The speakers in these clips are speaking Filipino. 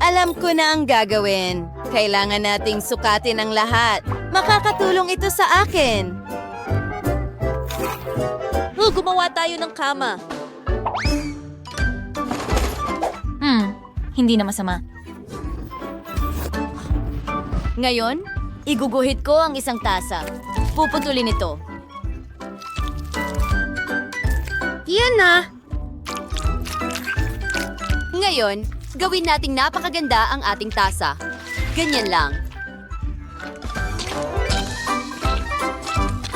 Alam ko na ang gagawin. Kailangan nating sukatin ang lahat. Makakatulong ito sa akin. Gumawa tayo ng kama. Hindi na masama. Ngayon, iguguhit ko ang isang tasa. Puputulin ito. Yan na! Ngayon, gawin nating napakaganda ang ating tasa. Ganyan lang.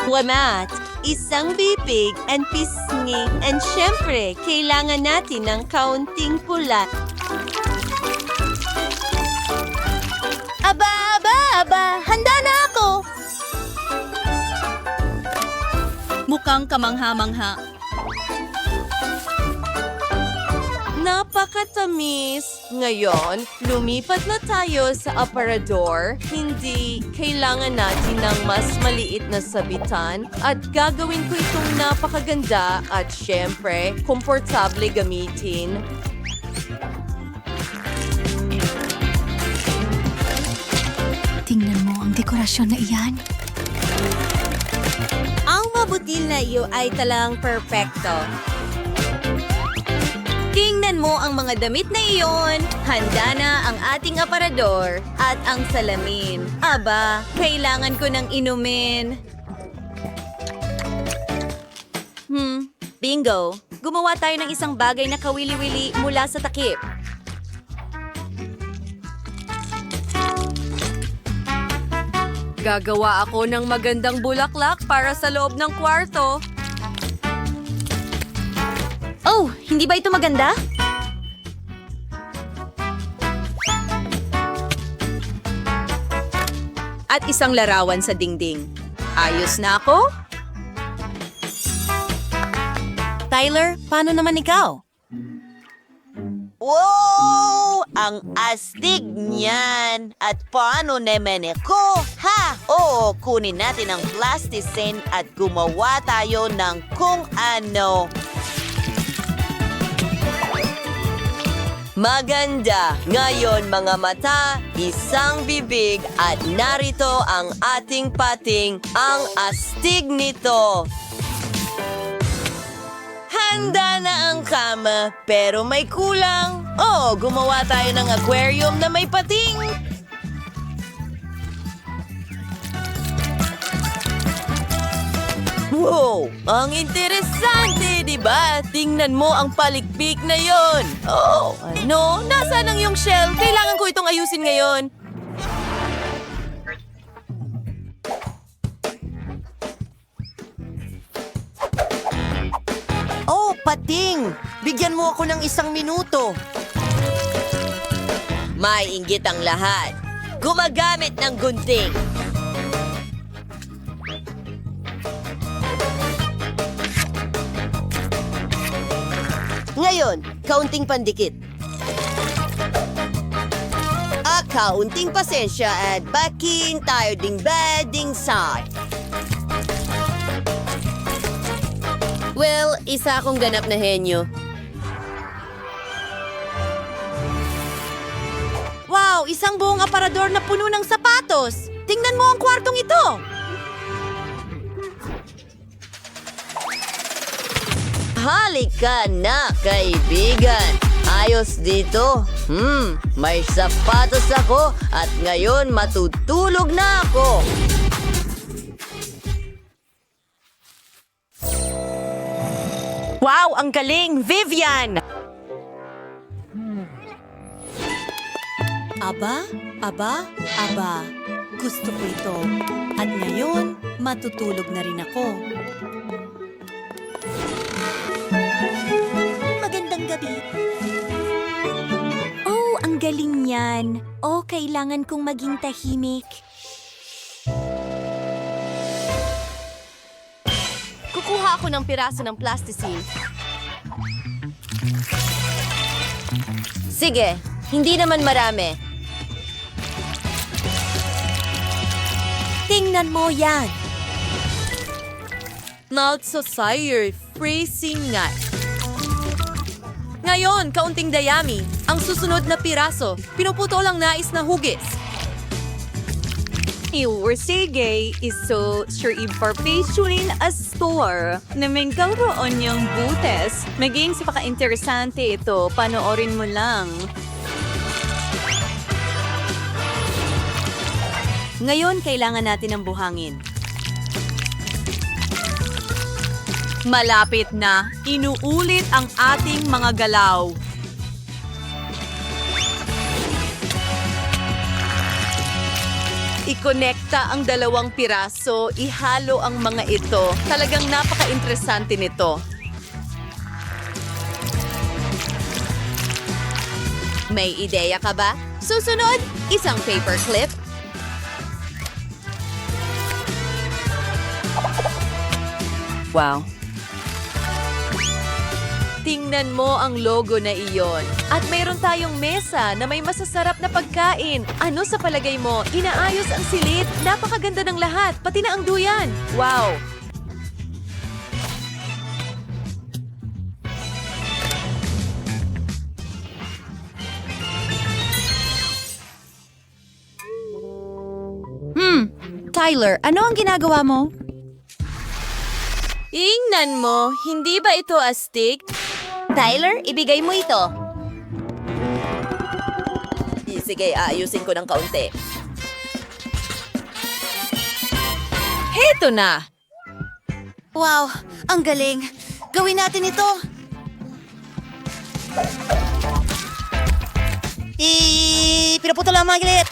Salamat! Isang bibig and pisngi. And syempre, kailangan natin ng kaunting pula. Aba! Handa na ako! Mukhang kamangha-mangha. Napakatamis! Ngayon, lumipat na tayo sa aparador. Hindi kailangan natin ng mas maliit na sabitan at gagawin ko itong napakaganda at syempre, komportable gamitin. Tingnan mo ang dekorasyon na iyan. Ang mabutil na iyo ay talang perpekto. Tingnan mo ang mga damit na iyon. Handa na ang ating aparador at ang salamin. Aba, kailangan ko ng inumin. Bingo! Gumawa tayo ng isang bagay na kawili-wili mula sa takip. Gagawa ako ng magandang bulaklak para sa loob ng kwarto. Oh, hindi ba ito maganda? At isang larawan sa dingding. Ayos na ako? Tyler, paano naman ikaw? Wow! Ang astig niyan! At paano naman ako? Ha! Oo, kunin natin ang plasticine at gumawa tayo ng kung ano. Maganda! Ngayon mga mata, isang bibig at narito ang ating pating, ang astig nito. Handa na ang kama, pero may kulang. Oh, gumawa tayo ng aquarium na may pating. Wow! Ang interesante, di ba? Tingnan mo ang palikpik na yon. Oh, ano? Nasaan ang iyong shell? Kailangan ko itong ayusin ngayon. Oh, pating! Bigyan mo ako ng 1 minuto. May inggit ang lahat. Gumagamit ng gunting. Ngayon, kaunting pandikit. Kaunting pasensya at bakin tayo ding bading side. Well, isa akong ganap na henyo. Wow, isang buong aparador na puno ng sapatos. Tingnan mo ang kwartong ito. Halika na, kaibigan. Ayos dito. May sapatos ako at ngayon matutulog na ako. Wow, ang galing! Vivian! Aba. Gusto ko ito. At ngayon, matutulog na rin ako. Magandang gabi. Oh, ang galing niyan. Oh, kailangan kong maging tahimik. Kukuha ako ng piraso ng plasticine. Sige, hindi naman marami. Tingnan mo yan. Not so sire, freezing nga. Ngayon, kaunting dayami. Ang susunod na piraso, pinuputo lang nais na hugis. Iwarsige iso sure iparpaisunin a store na may roon yung butes. Maging sa paka-interesante ito, panoorin mo lang. Ngayon, kailangan natin ng buhangin. Malapit na, inuulit ang ating mga galaw. Ikonekta ang dalawang piraso, ihalo ang mga ito. Talagang napaka-interesante nito. May ideya ka ba? Susunod, isang paperclip. Wow. Tingnan mo ang logo na iyon. At mayroon tayong mesa na may masasarap na pagkain. Ano sa palagay mo? Inaayos ang silid. Napakaganda ng lahat. Pati na ang duyan. Wow! Tyler, ano ang ginagawa mo? Ingnan mo, hindi ba ito astig? Tyler, ibigay mo ito. Sige, aayusin ko ng kaunti. Heto na! Wow, ang galing. Gawin natin ito. Pinaputo lang mga gilit.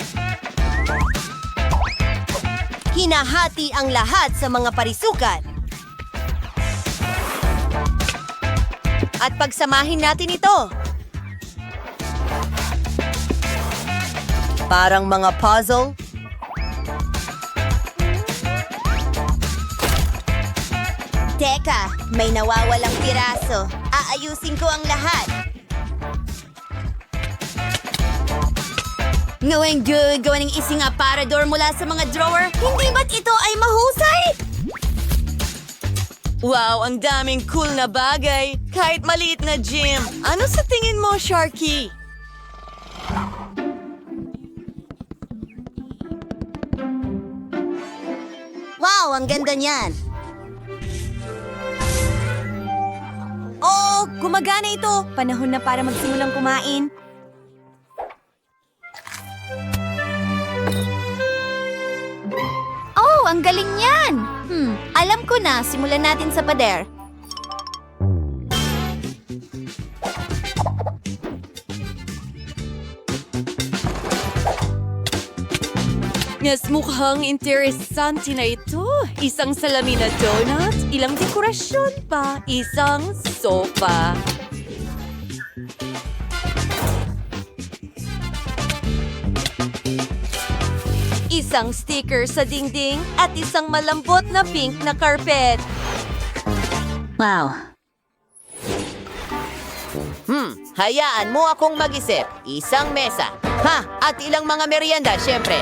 Hinahati ang lahat sa mga parisukat. At pagsamahin natin ito. Parang mga puzzle. Teka, may nawawalang piraso. Aayusin ko ang lahat. Ngawang good, gawa ng isang aparador mula sa mga drawer. Hindi ba't ito ay mahusay? Wow, ang daming cool na bagay. Kahit maliit na gym. Ano sa tingin mo, Sharky? Wow, ang ganda niyan. Oh, gumagana ito. Panahon na para magsimulang kumain. Oh, ang galing niyan. Alam ko na. Simulan natin sa pader. Mas mukhang interesante na ito. Isang salamin na donut, ilang dekorasyon pa, isang sofa. Isang sticker sa dingding at isang malambot na pink na carpet. Wow. Hayaan mo akong mag-isip. Isang mesa. At ilang mga merienda, syempre.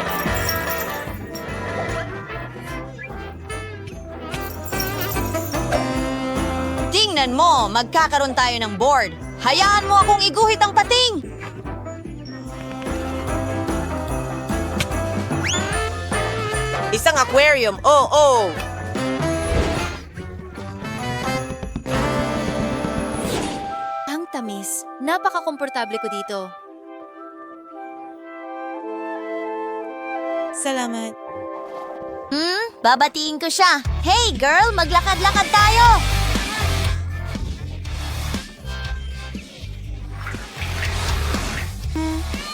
Tingnan mo, magkakaroon tayo ng board. Hayaan mo akong iguhit ang pating! Isang aquarium, oh! Ang tamis. Napaka-komportable ko dito. Salamat. Babatiin ko siya. Hey girl, maglakad-lakad tayo!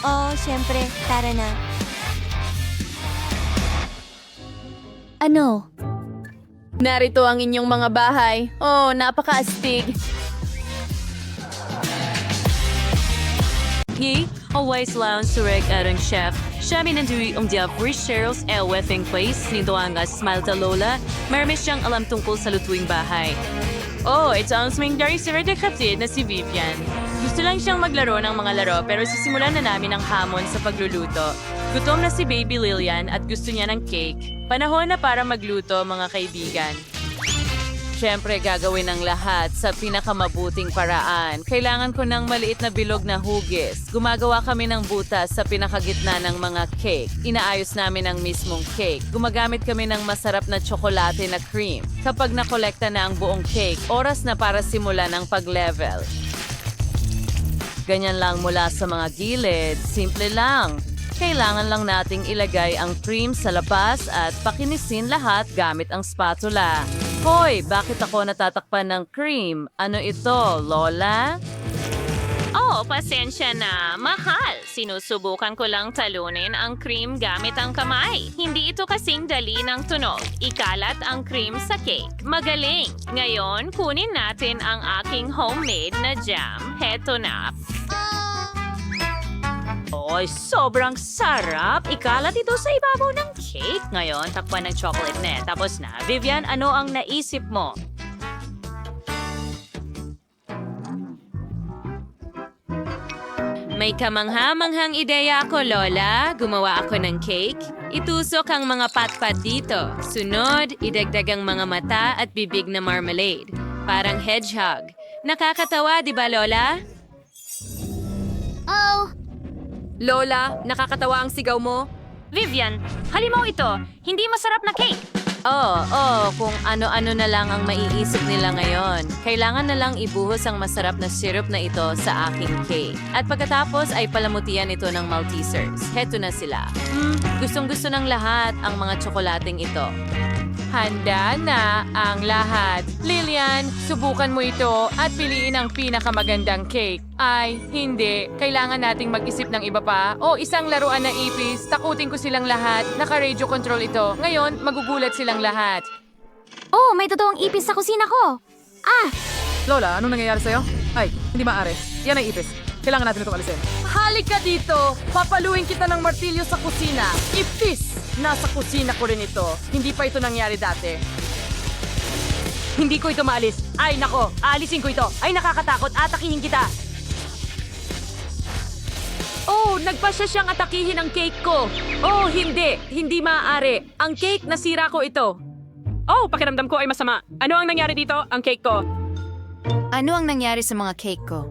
Oh, syempre. Tara na. Ano? Narito ang inyong mga bahay. Oh, napaka-astig. Ye, always lounge turek arang chef. Siya minandui dia Cheryls wedding place nito ang smile ta lola. Marami siyang alam tungkol sa lutuing bahay. Oh, ito ang swing dari si Rede kapatid na si Vivian. Gusto lang siyang maglaro ng mga laro pero sisimulan na namin ang hamon sa pagluluto. Gutom na si Baby Lillian at gusto niya ng cake. Panahon na para magluto, mga kaibigan. Siyempre, gagawin ang lahat sa pinakamabuting paraan. Kailangan ko ng maliit na bilog na hugis. Gumagawa kami ng butas sa pinakagitna ng mga cake. Inaayos namin ang mismong cake. Gumagamit kami ng masarap na tsokolate na cream. Kapag nakolekta na ang buong cake, oras na para simulan ang pag-level. Ganyan lang mula sa mga gilid. Simple lang. Kailangan lang nating ilagay ang cream sa labas at pakinisin lahat gamit ang spatula. Hoy, bakit ako natatakpan ng cream? Ano ito, Lola? Oh, pasensya na. Mahal. Sinusubukan ko lang talunin ang cream gamit ang kamay. Hindi ito kasing dali ng tunog. Ikalat ang cream sa cake. Magaling. Ngayon, kunin natin ang aking homemade na jam. Heto na. Oy, sobrang sarap! Ikalat ito sa ibabaw ng cake. Ngayon, takpan ng chocolate net. Tapos na. Vivian, ano ang naisip mo? May kamangha-manghang ideya ako, Lola. Gumawa ako ng cake. Itusok ang mga patpat dito. Sunod, idagdag ang mga mata at bibig na marmalade. Parang hedgehog. Nakakatawa, di ba, Lola? Oh, Lola, nakakatawa ang sigaw mo. Vivian, halimaw ito. Hindi masarap na cake. Kung ano-ano na lang ang maiisip nila ngayon. Kailangan na lang ibuhos ang masarap na syrup na ito sa aking cake. At pagkatapos ay palamutian ito ng Maltesers. Heto na sila. Gustong-gusto ng lahat ang mga tsokolating ito. Handa na ang lahat. Lilian, subukan mo ito at piliin ang pinakamagandang cake. Ay, hindi. Kailangan nating mag-isip ng iba pa. O isang laruan na ipis. Takutin ko silang lahat. Naka-radio control ito. Ngayon, magugulat silang lahat. oh, may totoong ipis sa kusina ko. Lola, anong nangyayari sa'yo? Ay, hindi maaari. Yan ay ipis. Kailangan natin itong alisin. Halika dito! Papaluin kita ng martilyo sa kusina. Ipis! Nasa kusina ko rin ito. Hindi pa ito nangyari dati. Hindi ko ito maalis. Ay, nako! Aalisin ko ito. Ay, nakakatakot. Atakihin kita. Oh, nagpasya siyang atakihin ang cake ko. Oh, hindi. Hindi maaari. Ang cake, nasira ko ito. Oh, pakiramdam ko ay masama. Ano ang nangyari dito? Ang cake ko. Ano ang nangyari sa mga cake ko?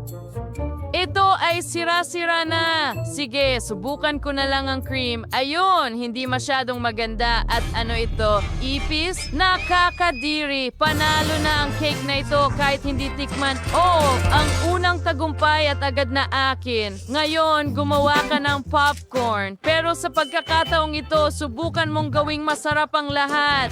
Ito ay sira-sira na. Sige, subukan ko na lang ang cream. Ayun, hindi masyadong maganda. At ano ito? Ipis? Nakakadiri. Panalo na ang cake na ito kahit hindi tikman. Oh, ang unang tagumpay at agad na akin. Ngayon, gumawa ka ng popcorn. Pero sa pagkakataong ito, subukan mong gawing masarap ang lahat.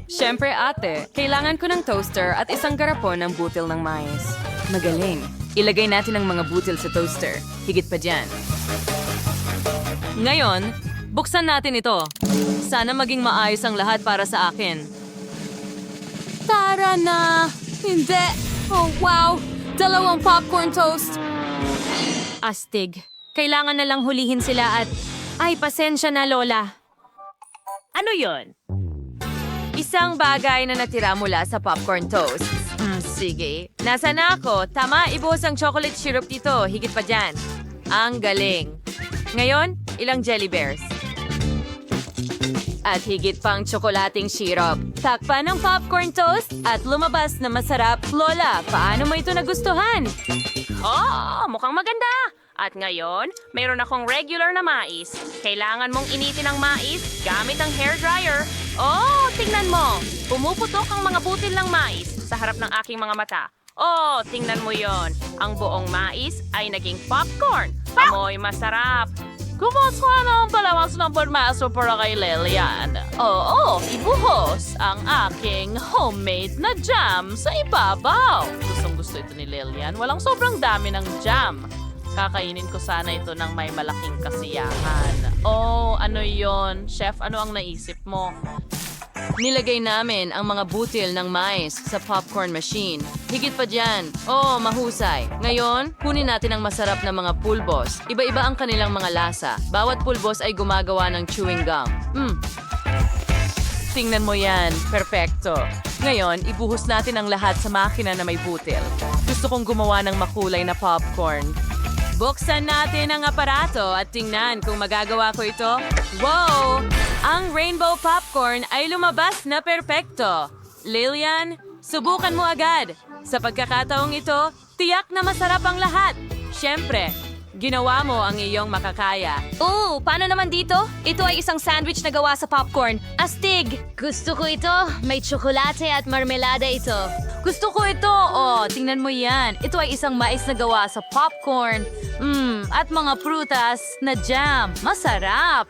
Siyempre, ate, kailangan ko ng toaster at isang garapon ng butil ng mais. Magaling. Ilagay natin ang mga butil sa toaster. Higit pa dyan. Ngayon, buksan natin ito. Sana maging maayos ang lahat para sa akin. Tara na! Hindi! Oh, wow! 2 popcorn toast! Astig. Kailangan na lang hulihin sila at... Ay, pasensya na, Lola. Ano yon? Isang bagay na natira mula sa popcorn toast. Sige. Nasa na ako? Tama, ibuhos ang chocolate syrup dito. Higit pa dyan. Ang galing. Ngayon, ilang jelly bears. At higit pang tsokolating syrup. Takpan ng popcorn toast at lumabas na masarap. Lola, paano mo ito nagustuhan? Oh, mukhang maganda. At ngayon, mayroon akong regular na mais. Kailangan mong initin ang mais gamit ang hairdryer. Oh, tingnan mo. Pumuputok ang mga butil ng mais sa harap ng aking mga mata. Oh, tingnan mo yon. Ang buong mais ay naging popcorn. Amoy masarap. Kumusta na ang palawas ng pormaso para kay Lilian? Oo, ibuhos ang aking homemade na jam sa ibabaw. Gustong-gusto ito ni Lilian. Walang sobrang dami ng jam. Kakainin ko sana ito ng may malaking kasiyahan. Oh, ano yon? Chef, ano ang naisip mo? Nilagay namin ang mga butil ng mais sa popcorn machine. Higit pa dyan. Oh, mahusay. Ngayon, kunin natin ang masarap na mga pulbos. Iba-iba ang kanilang mga lasa. Bawat pulbos ay gumagawa ng chewing gum. Tingnan mo yan. Perfecto. Ngayon, ibuhos natin ang lahat sa makina na may butil. Gusto kong gumawa ng makulay na popcorn. Buksan natin ang aparato at tingnan kung magagawa ko ito. Wow! Ang rainbow popcorn ay lumabas na perpekto. Lilian, subukan mo agad. Sa pagkakataong ito, tiyak na masarap ang lahat. Siyempre, ginawa mo ang iyong makakaya. Oo, paano naman dito? Ito ay isang sandwich na gawa sa popcorn. Astig! Gusto ko ito. May tsokolate at marmelada ito. Gusto ko ito. Oh, tingnan mo yan. Ito ay isang mais na gawa sa popcorn. At mga prutas na jam. Masarap.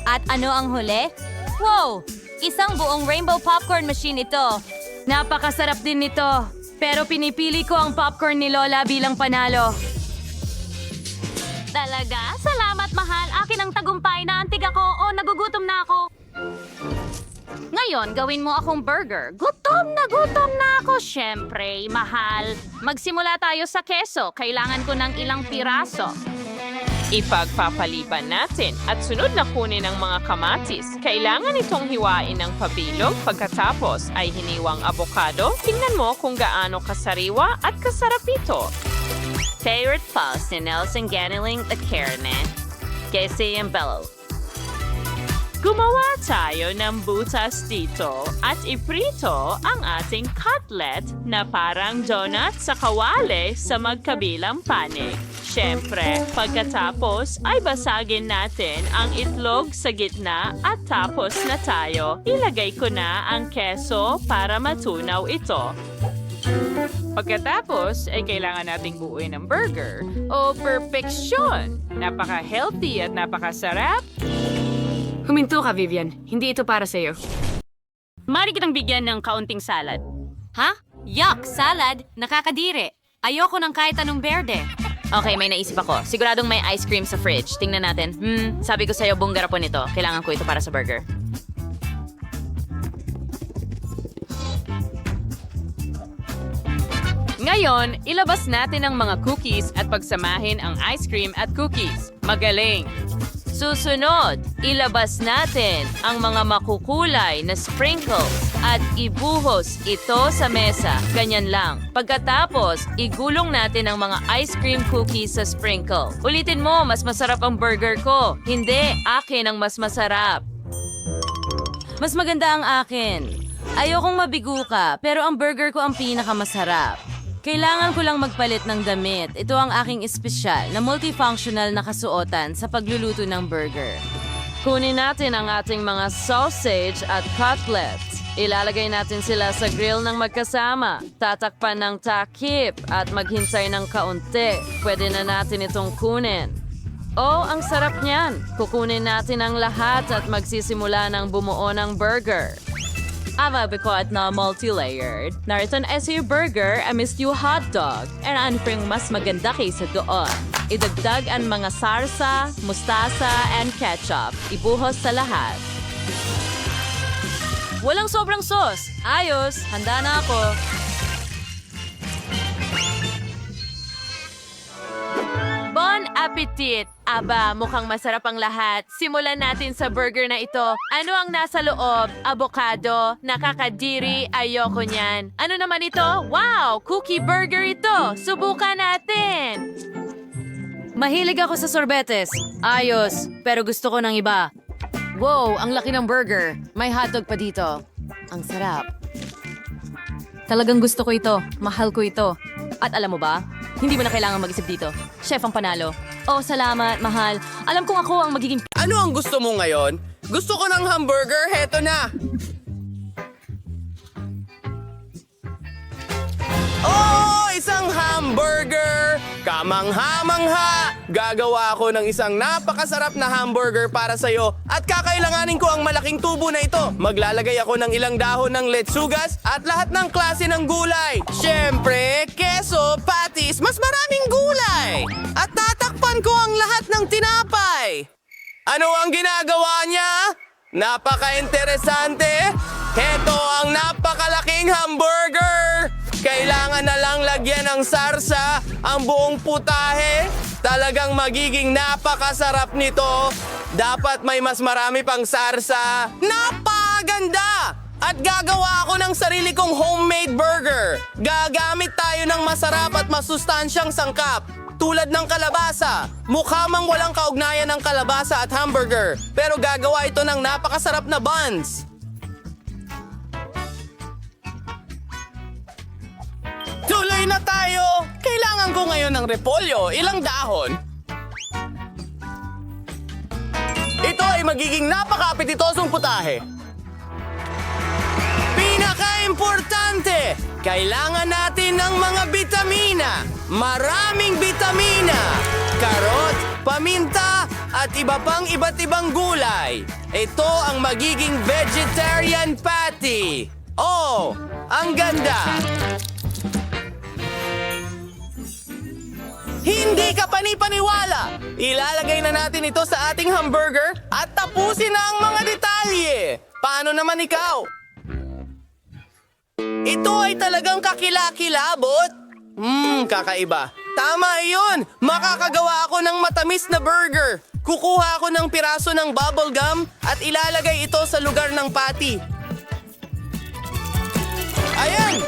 At ano ang huli? Wow! Isang buong rainbow popcorn machine ito. Napakasarap din nito. Pero pinipili ko ang popcorn ni Lola bilang panalo. Talaga? Salamat, mahal. Akin ang tagumpay. Naantig ako o nagugutom na ako. Ngayon, gawin mo akong burger. Gutom na ako, syempre, mahal. Magsimula tayo sa keso. Kailangan ko ng ilang piraso. Ipagpapaliban natin at sunod na kunin ang mga kamatis. Kailangan itong hiwain ng pabilog pagkatapos ay hiniwang abokado. Tingnan mo kung gaano kasariwa at kasarap ito. Favorite pause ni Nelson Ganiling the carne. Kasi yung bellow. Gumawa tayo ng butas dito at iprito ang ating cutlet na parang donut sa kawali sa magkabilang panig. Siyempre, pagkatapos ay basagin natin ang itlog sa gitna at tapos na tayo. Ilagay ko na ang keso para matunaw ito. Pagkatapos ay kailangan nating buuin ng burger o perfeksyon. Napaka-healthy at napakasarap. Huminto ka, Vivian. Hindi ito para sa'yo. Mari kitang bigyan ng kaunting salad. Ha? Yuck! Salad? Nakakadiri. Ayoko ng kahit anong berde. Okay, may naisip ako. Siguradong may ice cream sa fridge. Tingnan natin. Sabi ko sa'yo, buong garapon ito. Kailangan ko ito para sa burger. Ngayon, ilabas natin ang mga cookies at pagsamahin ang ice cream at cookies. Magaling! Susunod, ilabas natin ang mga makukulay na sprinkles at ibuhos ito sa mesa. Ganyan lang. Pagkatapos, igulong natin ang mga ice cream cookies sa sprinkle. Ulitin mo, mas masarap ang burger ko. Hindi, akin ang mas masarap. Mas maganda ang akin. Ayokong mabigo ka, pero ang burger ko ang pinakamasarap. Kailangan ko lang magpalit ng damit. Ito ang aking espesyal na multifunctional na kasuotan sa pagluluto ng burger. Kunin natin ang ating mga sausage at cutlets. Ilalagay natin sila sa grill ng magkasama. Tatakpan ng takip at maghintay ng kaunti. Pwede na natin itong kunin. Oh, ang sarap niyan. Kukunin natin ang lahat at magsisimula ng bumuo ng burger. Avabikot na multi-layered. Narito ang SU burger, a MSU hotdog. And ano pang mas maganda kaysa doon? Idagdag ang mga sarsa, mustasa, and ketchup. Ibuhos sa lahat. Walang sobrang sauce. Ayos, handa na ako. Bon appetit! Aba, mukhang masarap ang lahat. Simulan natin sa burger na ito. Ano ang nasa loob? Avocado? Nakakadiri? Ayoko niyan. Ano naman ito? Wow! Cookie burger ito! Subukan natin! Mahilig ako sa sorbetes. Ayos, pero gusto ko ng iba. Wow, ang laki ng burger. May hotdog pa dito. Ang sarap. Talagang gusto ko ito. Mahal ko ito. At alam mo ba, hindi mo na kailangan mag-isip dito. Chef ang panalo. Oh, salamat, mahal. Alam kong ako ang magiging... Ano ang gusto mo ngayon? Gusto ko ng hamburger, heto na! Oh, isang hamburger! Kamangha-mangha! Gagawa ako ng isang napakasarap na hamburger para sa'yo at kakailanganin ko ang malaking tubo na ito. Maglalagay ako ng ilang dahon ng letsugas at lahat ng klase ng gulay. Siyempre, keso, patis, mas maraming gulay! At tatakpan ko ang lahat ng tinapay. Ano ang ginagawa niya? Napaka-interesante! Heto ang napakalaking hamburger! Kailangan na lang lagyan ng sarsa ang buong putahe. Talagang magiging napakasarap nito. Dapat may mas marami pang sarsa. Napakaganda! At gagawa ako ng sarili kong homemade burger. Gagamit tayo ng masarap at masustansyang sangkap. Tulad ng kalabasa. Mukha mang walang kaugnayan ng kalabasa at hamburger. Pero gagawa ito ng napakasarap na buns. Tuloy na tayo! Kailangan ko ngayon ng repolyo. Ilang dahon? Ito ay magiging napaka-apetitosong putahe. Pinaka-importante! Kailangan natin ng mga bitamina. Maraming bitamina. Karot, paminta, at iba pang iba't ibang gulay. Ito ang magiging vegetarian patty. Oh, ang ganda! Hindi ka panipaniwala! Ilalagay na natin ito sa ating hamburger at tapusin na ang mga detalye. Paano naman ikaw? Ito ay talagang kakilakilabot. Kakaiba. Tama iyon! Makakagawa ako ng matamis na burger. Kukuha ako ng piraso ng bubble gum at ilalagay ito sa lugar ng patty. Ayan!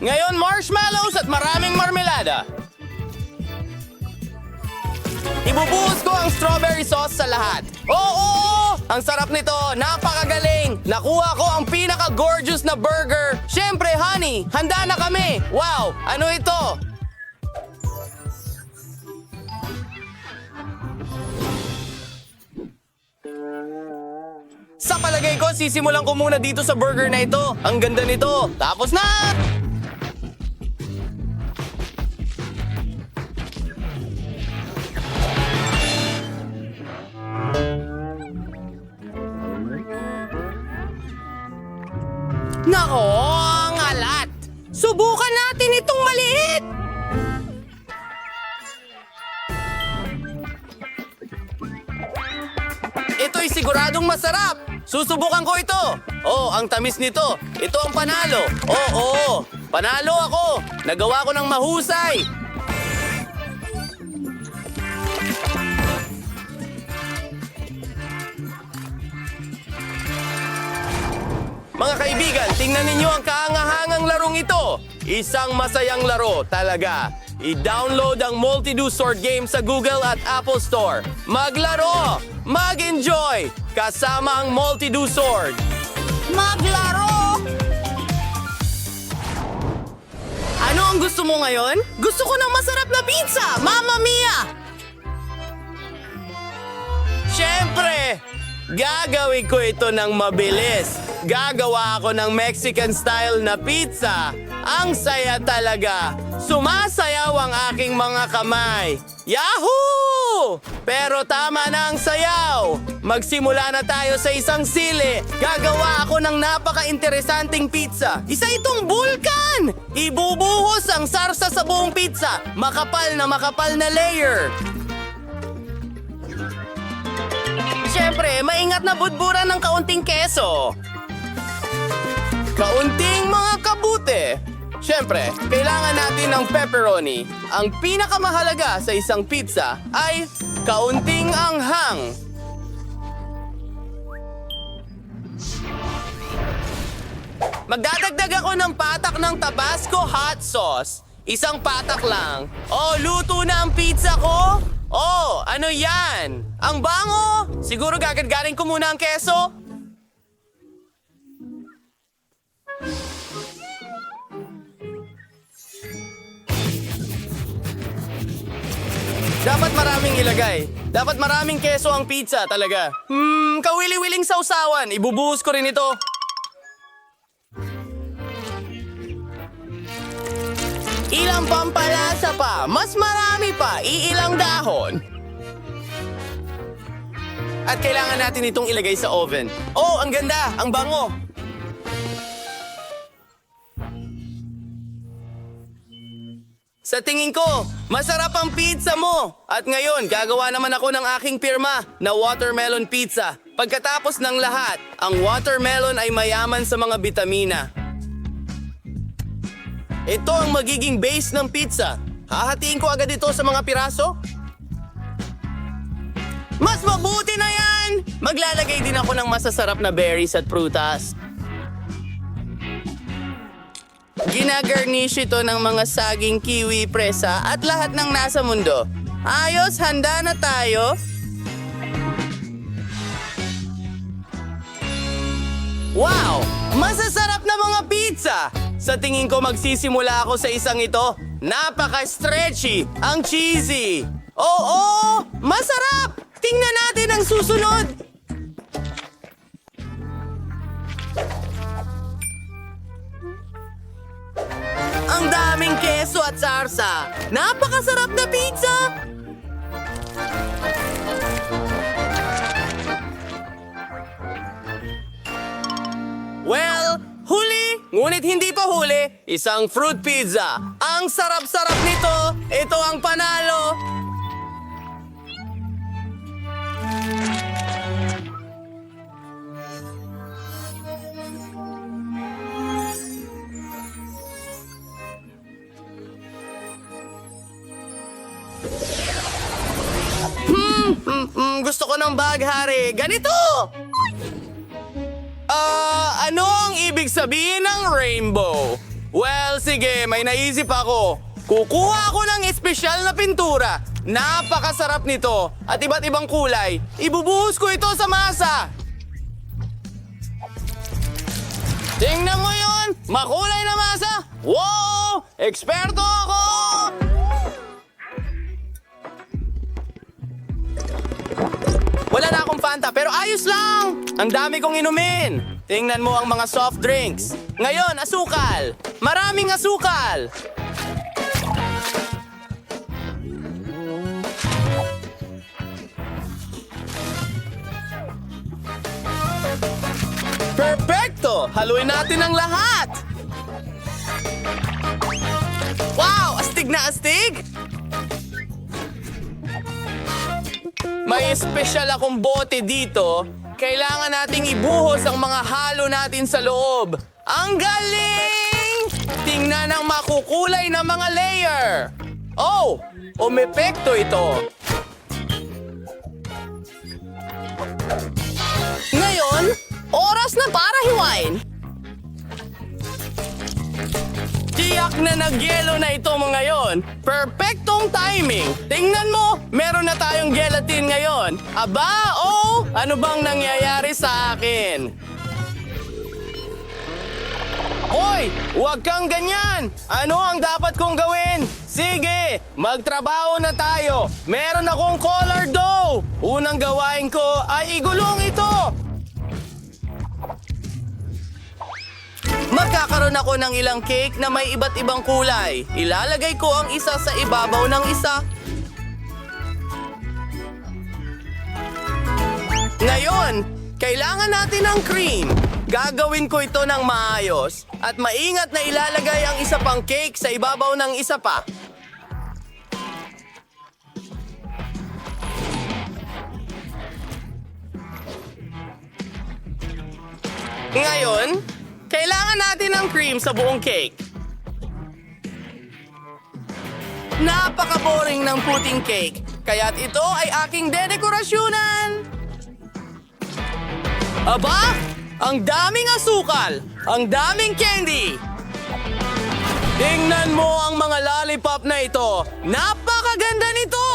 Ngayon marshmallows at maraming marmelada. Ibubuhos ko ang strawberry sauce sa lahat. Oo! Ang sarap nito! Napakagaling! Nakuha ko ang pinaka-gorgeous na burger! Siyempre, honey! Handa na kami! Wow! Ano ito? Sa palagay ko, sisimulan ko muna dito sa burger na ito. Ang ganda nito! Tapos na! Nako, ang alat! Subukan natin itong maliit! Ito'y siguradong masarap! Susubukan ko ito! Oh, ang tamis nito! Ito ang panalo! Oo! Panalo ako! Nagawa ko ng mahusay! Mga kaibigan, tingnan ninyo ang kaangahangang larong ito. Isang masayang laro talaga. I-download ang Multi-Do Sword game sa Google at Apple Store. Maglaro! Mag-enjoy! Kasama ang Multi-Do Sword. Maglaro! Ano ang gusto mo ngayon? Gusto ko ng masarap na pizza! Mamma mia! Siyempre! Gagawin ko ito ng mabilis. Gagawa ako ng Mexican-style na pizza. Ang saya talaga. Sumasayaw ang aking mga kamay. Yahoo! Pero tama na ang sayaw. Magsimula na tayo sa isang sili. Gagawa ako ng napaka-interesanting pizza. Isa itong bulkan! Ibubuhos ang sarsa sa buong pizza. Makapal na layer. Siyempre, maingat na budburan ng kaunting keso. Kaunting mga kabute. Siyempre, kailangan natin ng pepperoni. Ang pinakamahalaga sa isang pizza ay kaunting anghang. Magdadagdag ako ng patak ng Tabasco hot sauce. Isang patak lang. Oh, luto na ang pizza ko? Oh, ano yan? Ang bango! Siguro gagadgarin ko muna ang keso. Dapat maraming ilagay. Dapat maraming keso ang pizza talaga. Kawili-wiling sausawan. Ibubuhos ko rin ito. Ilang pampalasa pa. Mas marami pa. Iilang dahon. At kailangan natin itong ilagay sa oven. Oh, ang ganda! Ang bango! Sa tingin ko, masarap ang pizza mo! At ngayon, gagawa naman ako ng aking pirma na watermelon pizza. Pagkatapos ng lahat, ang watermelon ay mayaman sa mga bitamina. Ito ang magiging base ng pizza. Hahatiin ko agad ito sa mga piraso. Mas mabuti na yan! Maglalagay din ako ng masasarap na berries at prutas. Ginagarnish ito ng mga saging kiwi, presa at lahat ng nasa mundo. Ayos, handa na tayo. Wow! Masasarap na mga pizza! Sa tingin ko magsisimula ako sa isang ito. Napaka-stretchy, ang cheesy. Oo, masarap! Tingnan natin ang susunod. Ang daming keso at sarsa. Napakasarap na pizza! Well, huli! Ngunit hindi pa huli, isang fruit pizza. Ang sarap-sarap nito. Ito ang panalo. Gusto ko ng baghari. Ganito! Ano ang ibig sabihin ng rainbow? Well, sige, may naisip ako. Kukuha ako ng espesyal na pintura. Napakasarap nito. At iba't ibang kulay. Ibubuhos ko ito sa masa. Tingnan mo yon, makulay na masa. Wow! Eksperto ako! Wala na akong Fanta, pero ayos lang! Ang dami kong inumin. Tingnan mo ang mga soft drinks. Ngayon, asukal. Maraming asukal. Perfecto! Haluin natin ang lahat! Wow! Astig na astig! May espesyal akong bote dito. Kailangan nating ibuhos ang mga halo natin sa loob. Ang galing! Tingnan ang makukulay na mga layer. Oh! Umepekto ito. Ngayon, oras na para hiwain. Tiyak na nagyelo na ito mga ngayon. Perfectong timing. Tingnan mo, meron na tayong gelatin ngayon. Aba, oh! Ano bang nangyayari sa akin? Hoy! Huwag kang ganyan! Ano ang dapat kong gawin? Sige, magtrabaho na tayo. Meron akong color dough. Unang gawain ko ay igulong ito. Magkakaroon ako ng ilang cake na may iba't ibang kulay. Ilalagay ko ang isa sa ibabaw ng isa. Ngayon, kailangan natin ng cream. Gagawin ko ito ng maayos. At maingat na ilalagay ang isa pang cake sa ibabaw ng isa pa. Ngayon, kailangan natin ng cream sa buong cake. Napaka-boring ng puting cake, kaya't ito ay aking dedekorasyonan. Aba, ang daming asukal, ang daming candy. Tingnan mo ang mga lollipop na ito. Napakaganda nito.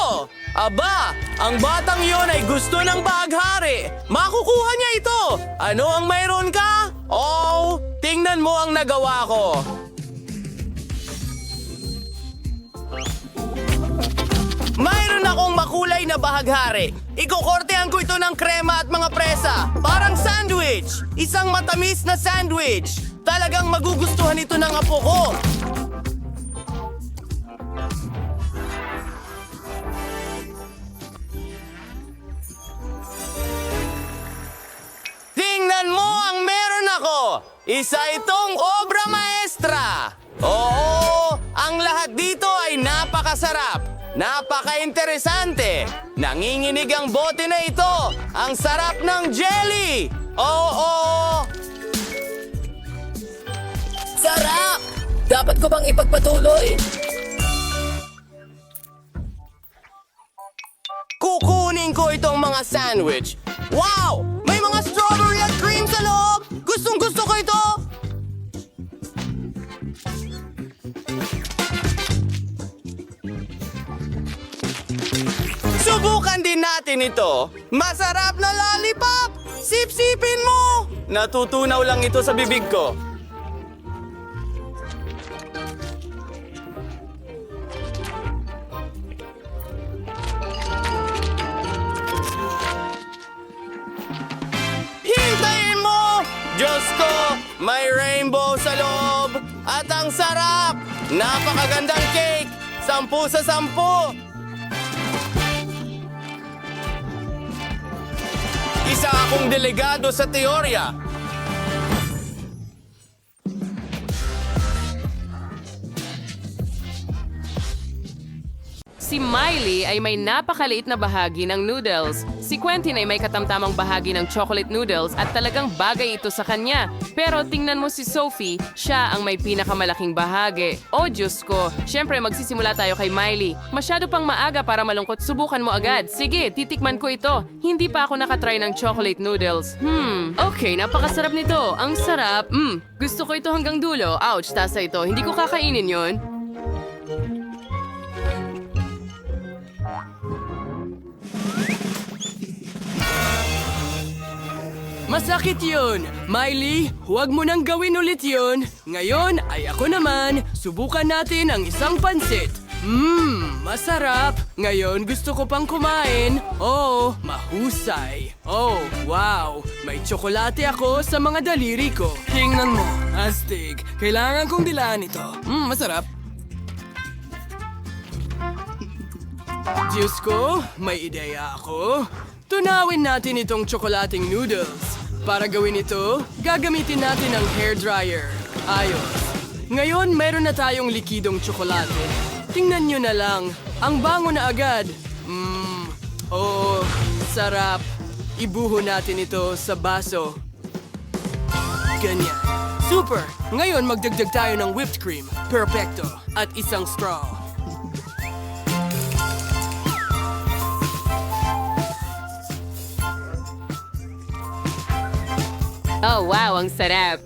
Aba, ang batang yon ay gusto ng baghari. Makukuha niya ito. Ano ang mayroon ka? Oh, tingnan mo ang nagawa ko. Mayroon akong makulay na bahaghari. Ikukortehan ko ito ng krema at mga presa. Parang sandwich. Isang matamis na sandwich. Talagang magugustuhan ito ng apo ko. Tingnan mo ang meron ako. Isa itong obra maestra. Oo, ang lahat dito ay napakasarap. Napaka-interesante! Nanginginig ang bote na ito! Ang sarap ng jelly! Oo! Sarap! Dapat ko bang ipagpatuloy? Kukunin ko itong mga sandwich. Wow! May mga strawberry at cream sa loob! Gustong-gusto ko ito! Subukan din natin ito. Masarap na lollipop! Sip-sipin mo! Natutunaw lang ito sa bibig ko. sarap! Napakagandang cake! 10 sa 10! Isa akong delegado sa teorya. Si Miley ay may napakaliit na bahagi ng noodles. Si Quentin ay may katamtamang bahagi ng chocolate noodles at talagang bagay ito sa kanya. Pero tingnan mo si Sophie, siya ang may pinakamalaking bahagi. Oh Diyos ko, syempre magsisimula tayo kay Miley. Masyado pang maaga para malungkot, subukan mo agad. Sige, titikman ko ito. Hindi pa ako nakatry ng chocolate noodles. Okay, napakasarap nito. Ang sarap. Gusto ko ito hanggang dulo. Ouch, tasa ito. Hindi ko kakainin yon. Masakit yun! Miley, huwag mo nang gawin ulit yun. Ngayon ay ako naman. Subukan natin ang isang pansit. Masarap. Ngayon gusto ko pang kumain. Oh, mahusay. Oh, wow. May tsokolate ako sa mga daliri ko. Tingnan mo, astig. Kailangan kong dilaan ito. Masarap. Diyos ko, may ideya ako. Tunawin natin itong tsokolating noodles. Para gawin ito, gagamitin natin ang hairdryer. Ayos. Ngayon, meron na tayong likidong tsokolate. Tingnan nyo na lang. Ang bango na agad. Oh, sarap. Ibuho natin ito sa baso. Ganyan. Super! Ngayon, magdagdag tayo ng whipped cream. Perfecto. At isang straw. Oh wow, ang sarap.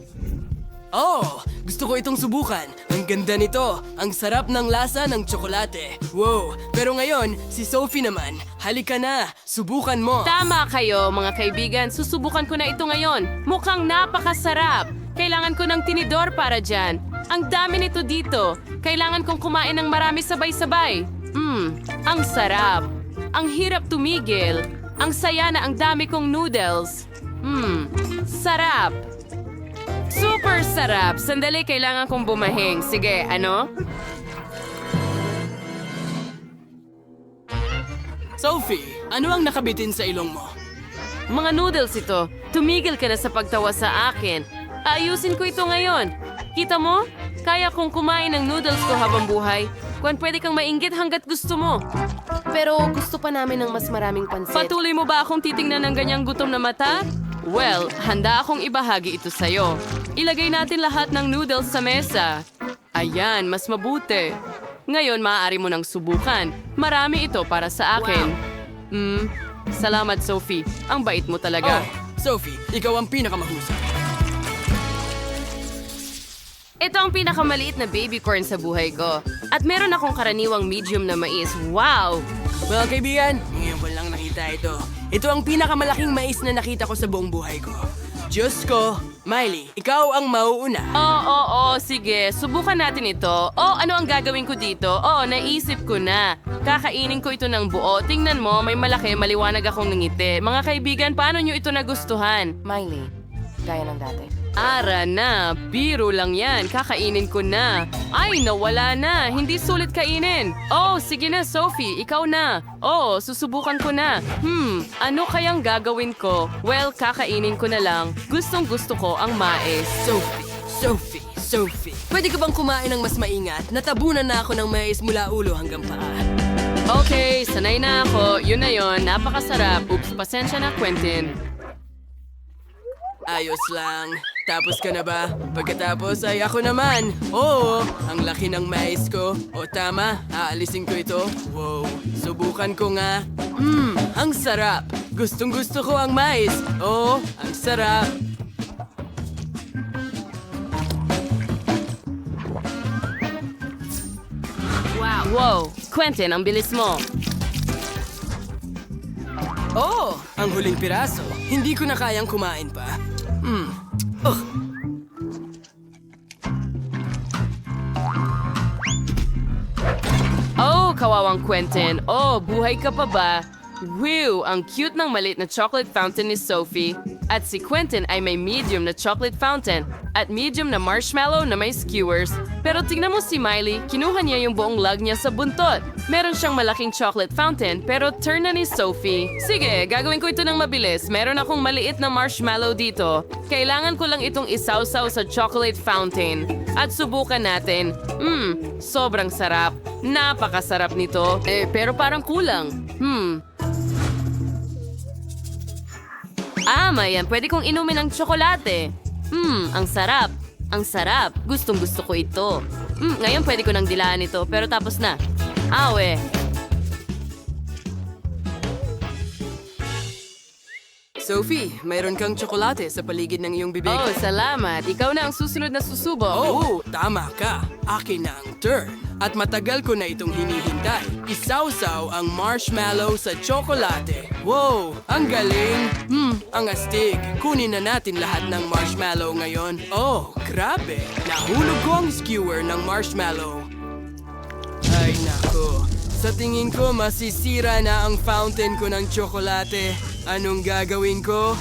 Oh, gusto ko itong subukan. Ang ganda nito. Ang sarap ng lasa ng tsokolate. Wow, pero ngayon, si Sophie naman. Halika na, subukan mo. Tama kayo, mga kaibigan. Susubukan ko na ito ngayon. Mukhang napakasarap. Kailangan ko ng tinidor para dyan. Ang dami nito dito. Kailangan kong kumain ng marami sabay-sabay. Ang sarap. Ang hirap tumigil. Ang saya na ang dami kong noodles. Sarap. Super sarap. Sandali, kailangan kong bumahing. Sige, ano? Sophie, ano ang nakabitin sa ilong mo? Mga noodles ito. Tumigil ka na sa pagtawa sa akin. Ayusin ko ito ngayon. Kita mo? Kaya kong kumain ng noodles ko habang buhay. Kung pwede kang mainggit hanggat gusto mo. Pero gusto pa namin ng mas maraming pansit. Patuloy mo ba akong titingnan ng ganyang gutom na mata? Well, handa akong ibahagi ito sa'yo. Ilagay natin lahat ng noodles sa mesa. Ayan, mas mabuti. Ngayon, maaari mo nang subukan. Marami ito para sa akin. Salamat, Sophie. Ang bait mo talaga. Oh, Sophie, ikaw ang pinakamahusay. Ito ang pinakamaliit na baby corn sa buhay ko. At meron akong karaniwang medium na mais. Wow! Mga kaibigan, ngayon ko lang nakita ito. Ito ang pinakamalaking mais na nakita ko sa buong buhay ko. Diyos ko, Miley, ikaw ang mauuna. Oo, sige. Subukan natin ito. Ano ang gagawin ko dito? Naisip ko na. Kakainin ko ito ng buo. Tingnan mo, may malaki, maliwanag akong ngiti. Mga kaibigan, paano nyo ito nagustuhan? Miley, gaya ng dati. Ara na, biro lang yan. Kakainin ko na. Ay, nawala na. Hindi sulit kainin. Sige na, Sophie. Ikaw na. Susubukan ko na. Ano kayang gagawin ko? Well, kakainin ko na lang. Gustong gusto ko ang mais. Sophie. Pwede ka bang kumain ng mas maingat? Natabunan na ako ng mais mula ulo hanggang paa. Okay, sanay na ako. Yun na yun. Napakasarap. Oops, pasensya na, Quentin. Ayos lang. Tapos ka na ba? Pagkatapos ay ako naman. Oo, ang laki ng mais ko. Tama, aalisin ko ito. Wow, subukan ko nga. Ang sarap. Gustong gusto ko ang mais. Ang sarap. Wow, Quentin, ang bilis mo. Ang huling piraso. Hindi ko na kayang kumain pa. Kawawang Quentin. Buhay ka pa ba? Wow, ang cute ng maliit na chocolate fountain ni Sophie. At si Quentin ay may medium na chocolate fountain at medium na marshmallow na may skewers. Pero tingnan mo si Miley, kinuha niya yung buong lug niya sa buntot. Meron siyang malaking chocolate fountain pero turn na ni Sophie. Sige, gagawin ko ito ng mabilis. Meron akong maliit na marshmallow dito. Kailangan ko lang itong isawsaw sa chocolate fountain. At subukan natin. Sobrang sarap. Napakasarap nito. Pero parang kulang. Mayan, pwede kong inumin ng tsokolate. Ang sarap. Ang sarap. Gustong-gusto ko ito. Ngayon pwede ko nang dilaan ito, pero tapos na. Awe. Sophie, mayroon kang tsokolate sa paligid ng iyong bibig. Oh, salamat. Ikaw na ang susunod na susubok. Oh, tama ka. Akin na ang turn. At matagal ko na itong hinihintay. Isawsaw ang marshmallow sa tsokolate. Wow, ang galing. Ang astig. Kunin na natin lahat ng marshmallow ngayon. Oh, grabe. Nahulog ko ang skewer ng marshmallow. Ay, nako. Sa tingin ko, masisira na ang fountain ko ng tsokolate. Anong gagawin ko?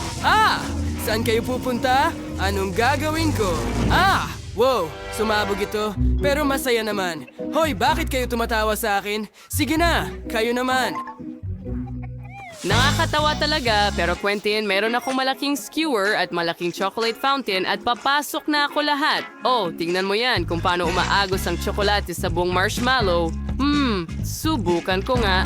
Saan kayo pupunta? Anong gagawin ko? Wow, sumabog ito. Pero masaya naman. Hoy, bakit kayo tumatawa sa akin? Sige na, kayo naman. Nakakatawa talaga, pero Quentin, meron akong malaking skewer at malaking chocolate fountain at papasok na ako lahat. Oh, tingnan mo yan kung paano umaagos ang tsokolate sa buong marshmallow. Subukan ko nga.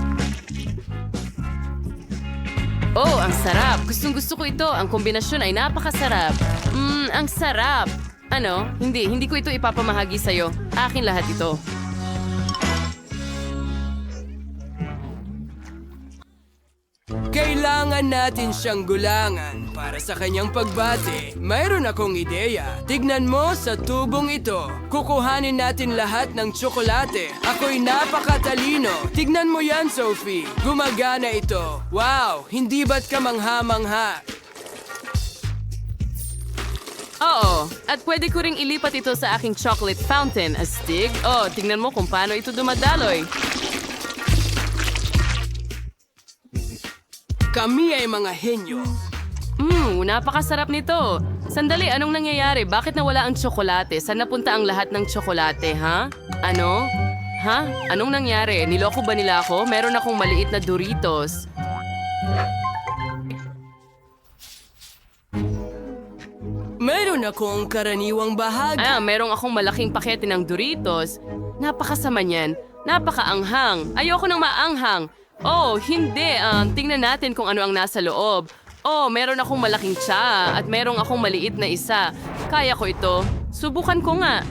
Oh, ang sarap. Gustong-gusto ko ito. Ang kombinasyon ay napakasarap. Ang sarap. Ano? Hindi ko ito ipapamahagi sa'yo. Akin lahat ito. Kailangan natin siyang gulangan para sa kanyang pagbati. Mayroon akong ideya. Tignan mo sa tubong ito. Kukuhanin natin lahat ng tsokolate. Ako'y napakatalino. Tignan mo yan, Sophie. Gumagana ito. Wow, hindi ba't ka mangha-mangha? Oo, at pwede ko ring ilipat ito sa aking chocolate fountain, astig. Oh, tingnan mo kung paano ito dumadaloy. Kami ay mga henyo. Napakasarap nito. Sandali, anong nangyayari? Bakit nawala ang tsokolate? Saan napunta ang lahat ng tsokolate, ha? Ano? Ha? Anong nangyari? Niloko ba nila ako? Meron akong maliit na Doritos. Meron akong karaniwang bahagi. Merong akong malaking pakete ng Doritos. Napakasama niyan. Napakaanghang. Ayoko nang maanghang. Oh, hindi. Tingnan natin kung ano ang nasa loob. Oh, meron akong malaking tsa at merong akong maliit na isa. Kaya ko ito. Subukan ko nga.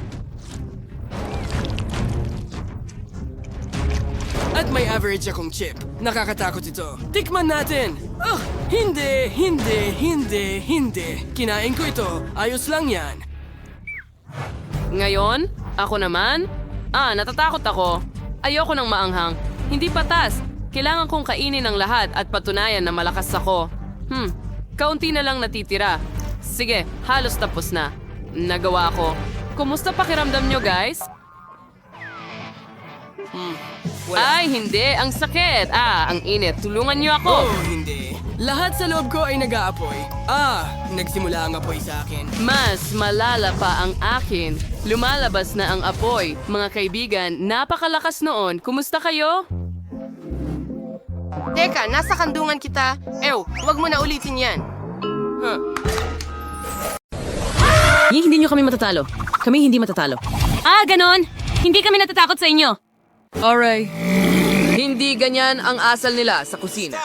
At may average akong chip. Nakakatakot ito. Tikman natin! Hindi. Kinain ko ito. Ayos lang yan. Ngayon, ako naman? Natatakot ako. Ayoko nang maanghang. Hindi patas. Kailangan kong kainin ang lahat at patunayan na malakas ako. Kaunti na lang natitira. Sige, halos tapos na. Nagawa ko. Kumusta pakiramdam nyo, guys? Ay, hindi. Ang sakit. Ang init. Tulungan nyo ako. Oh, hindi. Lahat sa loob ko ay nag-aapoy. Nagsimula ang apoy sa akin. Mas malala pa ang akin. Lumalabas na ang apoy. Mga kaibigan, napakalakas noon. Kumusta kayo? Teka, nasa kandungan kita. Huwag mo na ulitin yan. Hindi nyo kami matatalo. Kami hindi matatalo. Ganon! Hindi kami natatakot sa inyo. Alright. Hindi ganyan ang asal nila sa kusina.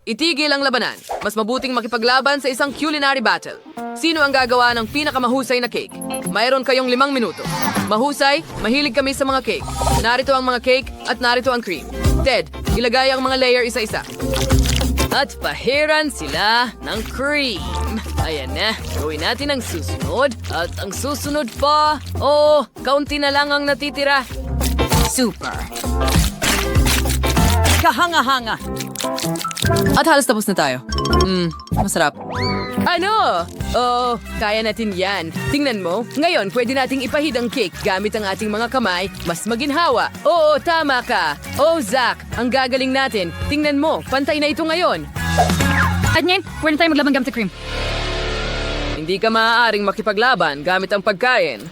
Itigil ang labanan. Mas mabuting makipaglaban sa isang culinary battle. Sino ang gagawa ng pinakamahusay na cake? Mayroon kayong 5 minuto. Mahusay, mahilig kami sa mga cake. Narito ang mga cake at narito ang cream. Ted, ilagay ang mga layer isa-isa. At pahiran sila ng cream. Ayan na, gawin natin ang susunod. At ang susunod pa, kaunti na lang ang natitira. Super. Kahanga-hanga. At halos tapos na tayo. Masarap. Ano? Kaya natin yan. Tingnan mo, ngayon pwede nating ipahid ang cake gamit ang ating mga kamay, mas maginhawa. Oo, tama ka. Zach, ang gagaling natin. Tingnan mo, pantay na ito ngayon. At ngayon, pwede tayo maglabang gamit sa cream. Hindi ka maaaring makipaglaban gamit ang pagkain.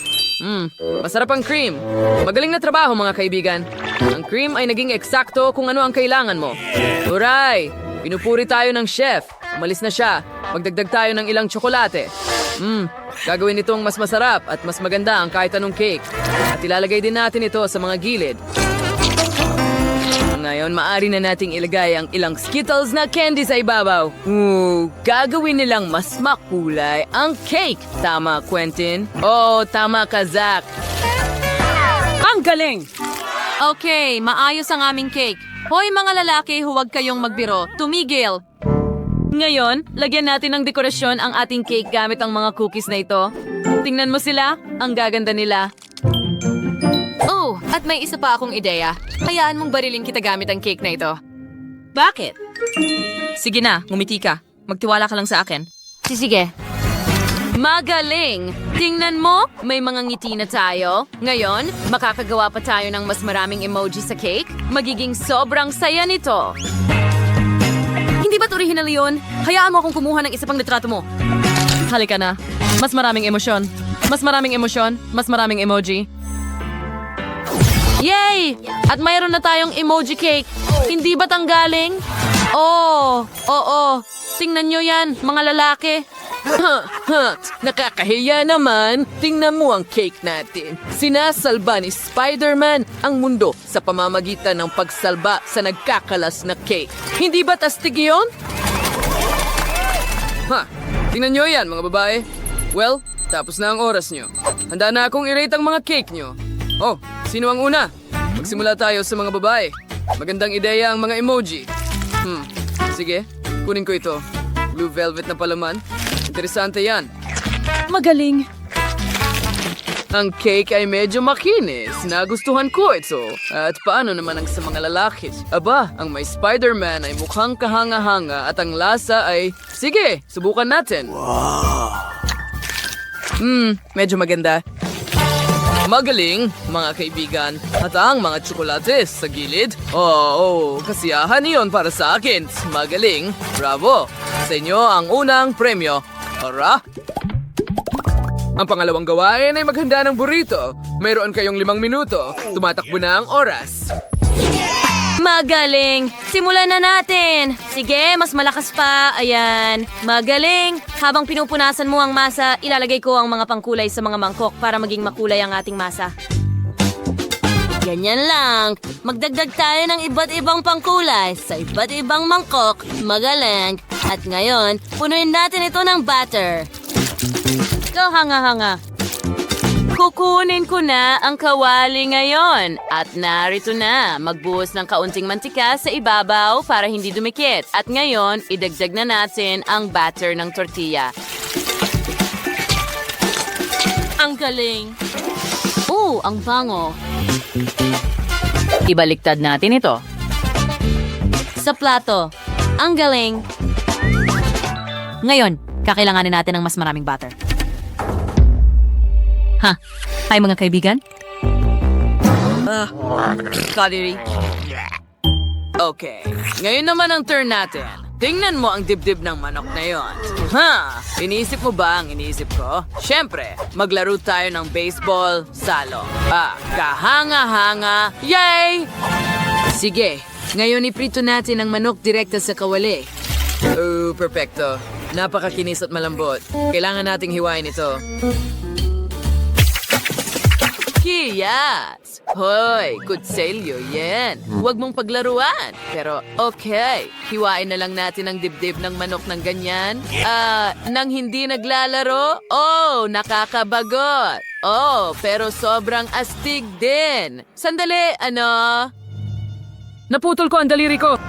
Masarap ang cream. Magaling na trabaho mga kaibigan. Ang cream ay naging eksakto kung ano ang kailangan mo. Huray! Pinupuri tayo ng chef. Umalis na siya. Magdagdag tayo ng ilang tsokolate. Gagawin itong mas masarap at mas maganda ang kahit anong cake. At ilalagay din natin ito sa mga gilid. Ngayon, maaari na nating ilagay ang ilang Skittles na candy sa ibabaw. Gagawin nilang mas makulay ang cake. Tama, Quentin? Oh, tama ka, Zach. Ang galing! Okay, maayos ang aming cake. Hoy mga lalaki, huwag kayong magbiro. Tumigil! Ngayon, lagyan natin ng dekorasyon ang ating cake gamit ang mga cookies na ito. Tingnan mo sila, ang gaganda nila. Oh, at may isa pa akong ideya. Hayaan mong barilin kita gamit ang cake na ito. Bakit? Sige na, ngumiti ka. Magtiwala ka lang sa akin. Sige. Magaling! Tingnan mo, may mga ngiti na tayo. Ngayon, makakagawa pa tayo ng mas maraming emoji sa cake. Magiging sobrang saya nito. Hindi ba't original yun? Hayaan mo akong kumuha ng isa pang litrato mo. Halika na. Mas maraming emosyon. Mas maraming emosyon. Mas maraming emoji. Yay! At mayroon na tayong emoji cake. Hindi ba tanggaling? Oo. Tingnan nyo yan, mga lalaki. Nakakahiya naman. Tingnan mo ang cake natin. Sinasalba ni Spider-Man ang mundo sa pamamagitan ng pagsalba sa nagkakalas na cake. Hindi ba tastig yun? Tingnan nyo yan, mga babae. Well, tapos na ang oras nyo. Handa na akong i-rate ang mga cake nyo. Oh, sino ang una? Magsimula tayo sa mga babae. Magandang ideya ang mga emoji. Sige, kunin ko ito. Blue velvet na palaman. Interesante yan. Magaling. Ang cake ay medyo makinis. Nagustuhan ko ito. At paano naman ang sa mga lalaki? Aba, ang may Spider-Man ay mukhang kahanga-hanga at ang lasa ay... Sige, subukan natin. Medyo maganda. Magaling, mga kaibigan. At ang mga tsokolates sa gilid. Kasiyahan iyon para sa akin. Magaling. Bravo. Sa inyo ang unang premyo. Tara! Ang pangalawang gawain ay maghanda ng burrito. Mayroon kayong 5 minuto. Tumatakbo na ang oras. Magaling! Simulan na natin! Sige, mas malakas pa. Ayan. Magaling! Habang pinupunasan mo ang masa, ilalagay ko ang mga pangkulay sa mga mangkok para maging makulay ang ating masa. Ganyan lang. Magdagdag tayo ng iba't ibang pangkulay sa iba't ibang mangkok. Magaling. At ngayon, punuin natin ito ng batter. Go, hanga-hanga. Kukunin ko na ang kawali ngayon. At narito na, magbuhos ng kaunting mantika sa ibabaw para hindi dumikit. At ngayon, idagdag na natin ang batter ng tortilla. Ang galing. Ang bango. Ibaliktad natin ito. Sa plato. Ang galing. Ngayon, kakailanganin natin ng mas maraming butter. Hi mga kaibigan. Kadiri. Okay, ngayon naman ang turn natin. Tingnan mo ang dibdib ng manok na yon. Iniisip mo ba ang iniisip ko? Siyempre, maglaro tayo ng baseball, salo. Kahanga-hanga. Yay! Sige, ngayon iprito natin ang manok direkta sa kawali. Perfecto. Napakakinis at malambot. Kailangan nating hiwain ito. Kiyas! Hoy, kutselyo yan. Huwag mong paglaruan. Pero okay, hiwain na lang natin ang dibdib ng manok ng ganyan. Nang hindi naglalaro? Nakakabagot. Pero sobrang astig din. Sandali, Naputol ko ang daliri ko.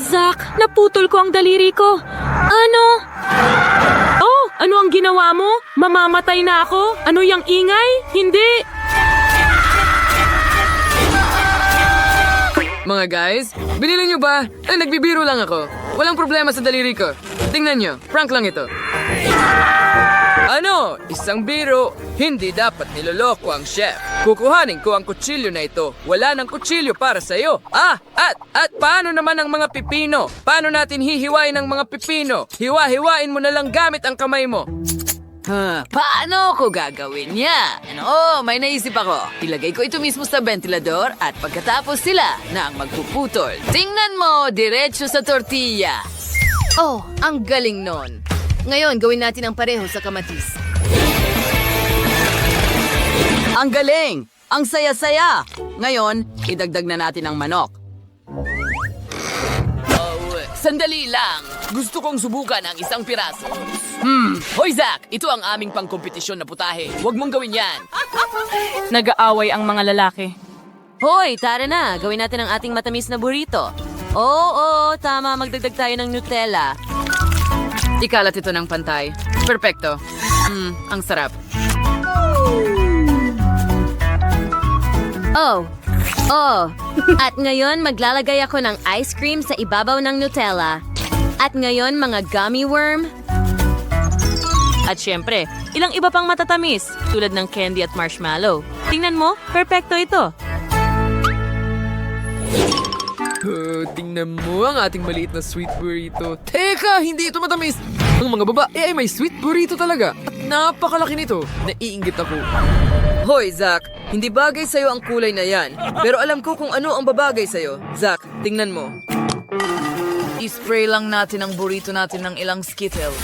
Zach, naputol ko ang daliri ko. Ano ang ginawa mo? Mamamatay na ako? Ano yung ingay? Hindi! Mga guys, binili nyo ba? Nagbibiro lang ako. Walang problema sa daliri ko. Tingnan nyo, prank lang ito. Ano? Isang biro. Hindi dapat niloloko ang chef. Kukuhanin ko ang kutsilyo na ito. Wala ng kutsilyo para sa'yo. At paano naman ang mga pipino? Paano natin hihiwain ang mga pipino? Hiwa-hiwain mo na lang gamit ang kamay mo. Paano ko gagawin yan? May naisip ako. Ilagay ko ito mismo sa ventilador at pagkatapos sila na ang magpuputol. Tingnan mo, diretso sa tortilla. Oh, ang galing nun. Ngayon, gawin natin ang pareho sa kamatis. Ang galing! Ang saya-saya! Ngayon, idagdag na natin ang manok. Sandali lang. Gusto kong subukan ang isang piraso. Hoy, Zach! Ito ang aming pangkompetisyon na putahe. Huwag mong gawin yan. Nag-aaway ang mga lalaki. Hoy, tara na. Gawin natin ang ating matamis na burrito. Oo, tama. Magdagdag tayo ng Nutella. Ikalat ito ng pantay. Perpekto. Ang sarap. Oh. At ngayon, maglalagay ako ng ice cream sa ibabaw ng Nutella. At ngayon, mga gummy worm. At syempre, ilang iba pang matatamis tulad ng candy at marshmallow. Tingnan mo, perpekto ito. Tingnan mo ang ating maliit na sweet burrito. Teka, hindi ito matamis. Ang mga babae ay may sweet burrito talaga. At napakalaki nito. Naiinggit ako. Hoy, Zach. Hindi bagay sa'yo ang kulay na yan. Pero alam ko kung ano ang babagay sa'yo. Zach, tingnan mo. I-spray lang natin ang burrito natin ng ilang Skittles.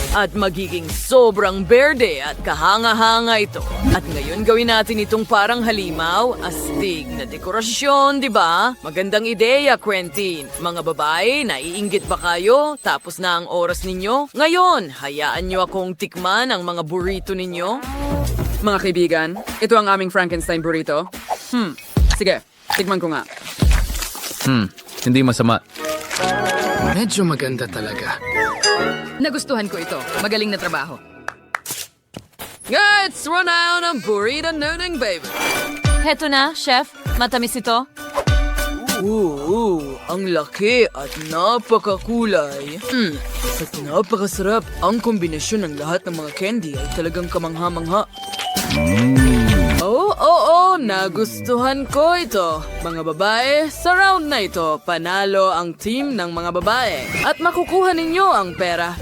At magiging sobrang berde at kahanga-hanga ito. At ngayon gawin natin itong parang halimaw, astig na dekorasyon, di ba? Magandang ideya, Quentin. Mga babae, naiinggit ba kayo? Tapos na ang oras ninyo? Ngayon, hayaan nyo akong tikman ang mga burrito ninyo. Mga kaibigan, ito ang aming Frankenstein burrito. Sige, tikman ko nga. Hindi masama. Medyo maganda talaga. Nagustuhan ko ito. Magaling na trabaho. Let's run out ng burrito nooning, baby. Heto na, chef. Matamis ito. Ang laki at napakakulay. At napakasarap. Ang kombinasyon ng lahat ng mga candy ay talagang kamangha-mangha. Nagustuhan ko ito. Mga babae, sa round na ito, panalo ang team ng mga babae. At makukuha ninyo ang pera.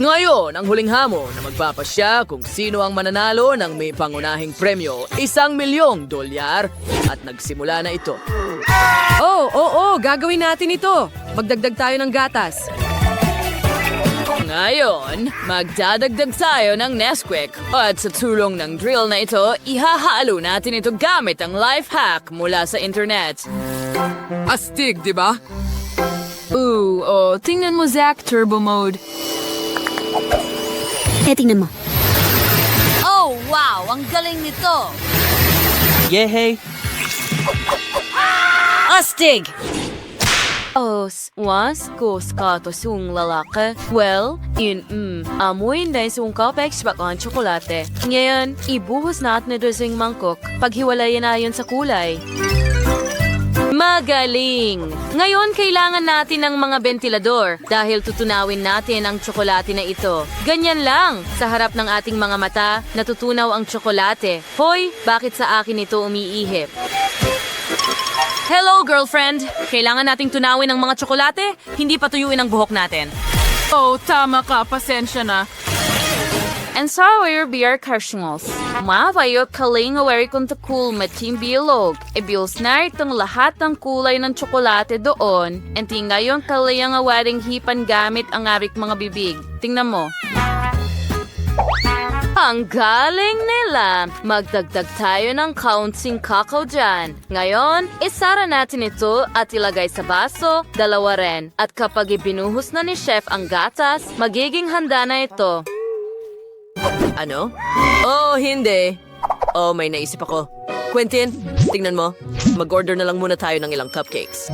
Ngayon, ang huling hamon na magpapasya kung sino ang mananalo ng may pangunahing premyo, $1,000,000. At nagsimula na ito. Gagawin natin ito. Magdagdag tayo ng gatas. Ngayon, magdadagdag tayo ng Nesquik at sa tulong ng drill na ito, ihahalo natin ito gamit ang life hack mula sa internet. Astig, di ba? Tingnan mo, Zach, turbo mode. Tingnan mo. Oh, wow! Ang galing nito! Yehey! Astig! Was kato sung lalaki. Well, amoy na sung kapex bakang tsokolate. Ngayon, ibuhos natin ito sa mangkok. Paghiwalayan na yun sa kulay. Magaling! Ngayon, kailangan natin ng mga ventilador dahil tutunawin natin ang tsokolate na ito. Ganyan lang, sa harap ng ating mga mata, natutunaw ang tsokolate. Hoy, bakit sa akin ito umiihip? Hello, girlfriend! Kailangan nating tunawin ang mga tsokolate, hindi patuyuin ang buhok natin. Tama ka. Pasensya na. And sour beer karshngos. Mavayo kaling awari kung takul matim bilog. Ibils na itong lahat ng kulay ng tsokolate doon. And ngayon kalayang awaring hipan gamit ang arik mga bibig. Tingnan mo. Ang galing nila! Magdagdag tayo ng kaunting kakao dyan. Ngayon, isara natin ito at ilagay sa baso, dalawa rin. At kapag ibinuhos na ni Chef ang gatas, magiging handa na ito. Ano? Hindi. May naisip ako. Quentin, tingnan mo. Mag-order na lang muna tayo ng ilang cupcakes.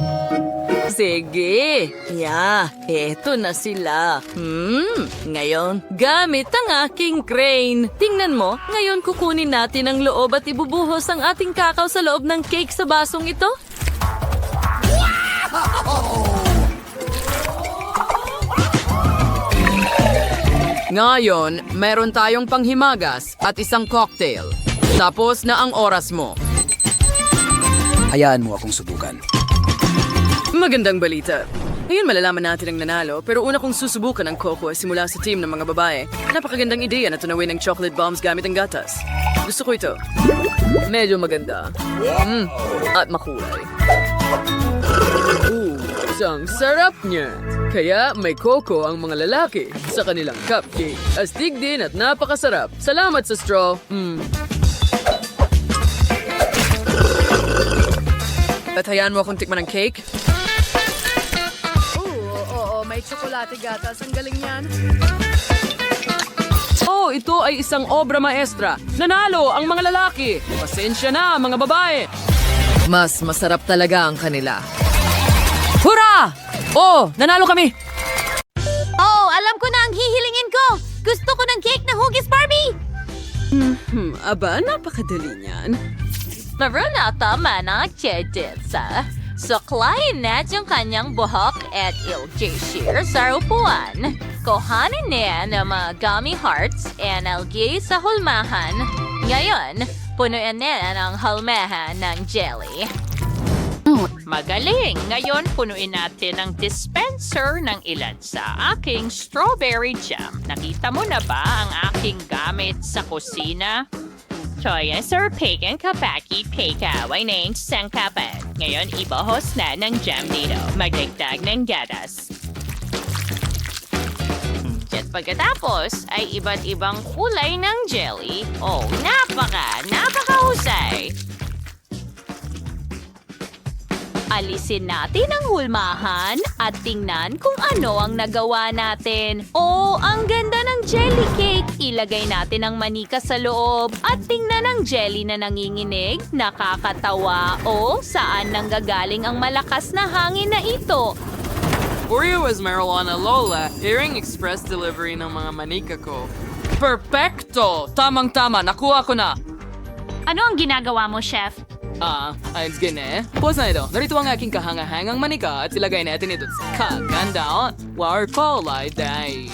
Sige. Eto na sila. Ngayon, gamit ang aking crane. Tingnan mo, ngayon kukunin natin ang loob at ibubuhos ang ating kakao sa loob ng cake sa basong ito. Ngayon, meron tayong panghimagas at isang cocktail. Tapos na ang oras mo. Hayaan mo akong subukan. Magandang balita. Ngayon malalaman natin ang nanalo, pero una kong susubukan ang cocoa simula sa team ng mga babae. Napakagandang ideya na tunawin ng chocolate bombs gamit ang gatas. Gusto ko ito. Medyo maganda. At makulay. Isang sarap niya. Kaya may coco ang mga lalaki sa kanilang cupcake. Astig din at napakasarap. Salamat sa straw. At hayaan mo akong tikman ng cake. Oo, may tsokolate gatas. Ang galing yan. Oh, ito ay isang obra maestra. Nanalo ang mga lalaki. Pasensya na, mga babae. Mas masarap talaga ang kanila. Hurra! Oh, nanalo kami. Oh, alam ko na ang hihilingin ko! Gusto ko ng cake na hugis, Barbie! Aba, napakadali niyan. Marunata man ang chedetsa. Suklayin net yung kanyang buhok at ilgay shear sa upuan. Kuhanin niya ng mga gummy hearts and algae sa hulmahan. Ngayon, punuin niya ng hulmahan ng jelly. Magaling! Ngayon, punuin natin ang dispenser ng ilan sa aking strawberry jam. Nakita mo na ba ang aking gamit sa kusina? Choya Sir Pagan Kapaki Pekaway na sangkapan. Ngayon, ibuhos na ng jam dito. Magdagdag ng gatas. At pagkatapos ay iba't ibang kulay ng jelly. Oh, napakahusay! Alisin natin ang hulmahan at tingnan kung ano ang nagawa natin. Oh, ang ganda ng jelly cake! Ilagay natin ang manika sa loob at tingnan ang jelly na nanginginig. Nakakatawa. Oh, saan nanggagaling ang malakas na hangin na ito? Oreo was marijuana Lola, hearing express delivery ng mga manika ko. Perfecto! Tamang-tama, nakuha ko na! Ano ang ginagawa mo, Chef? Ayos gine. Pause na ito. Narito ang aking kahangahangang manika at ilagay natin ito sa kaganda. War kulay day.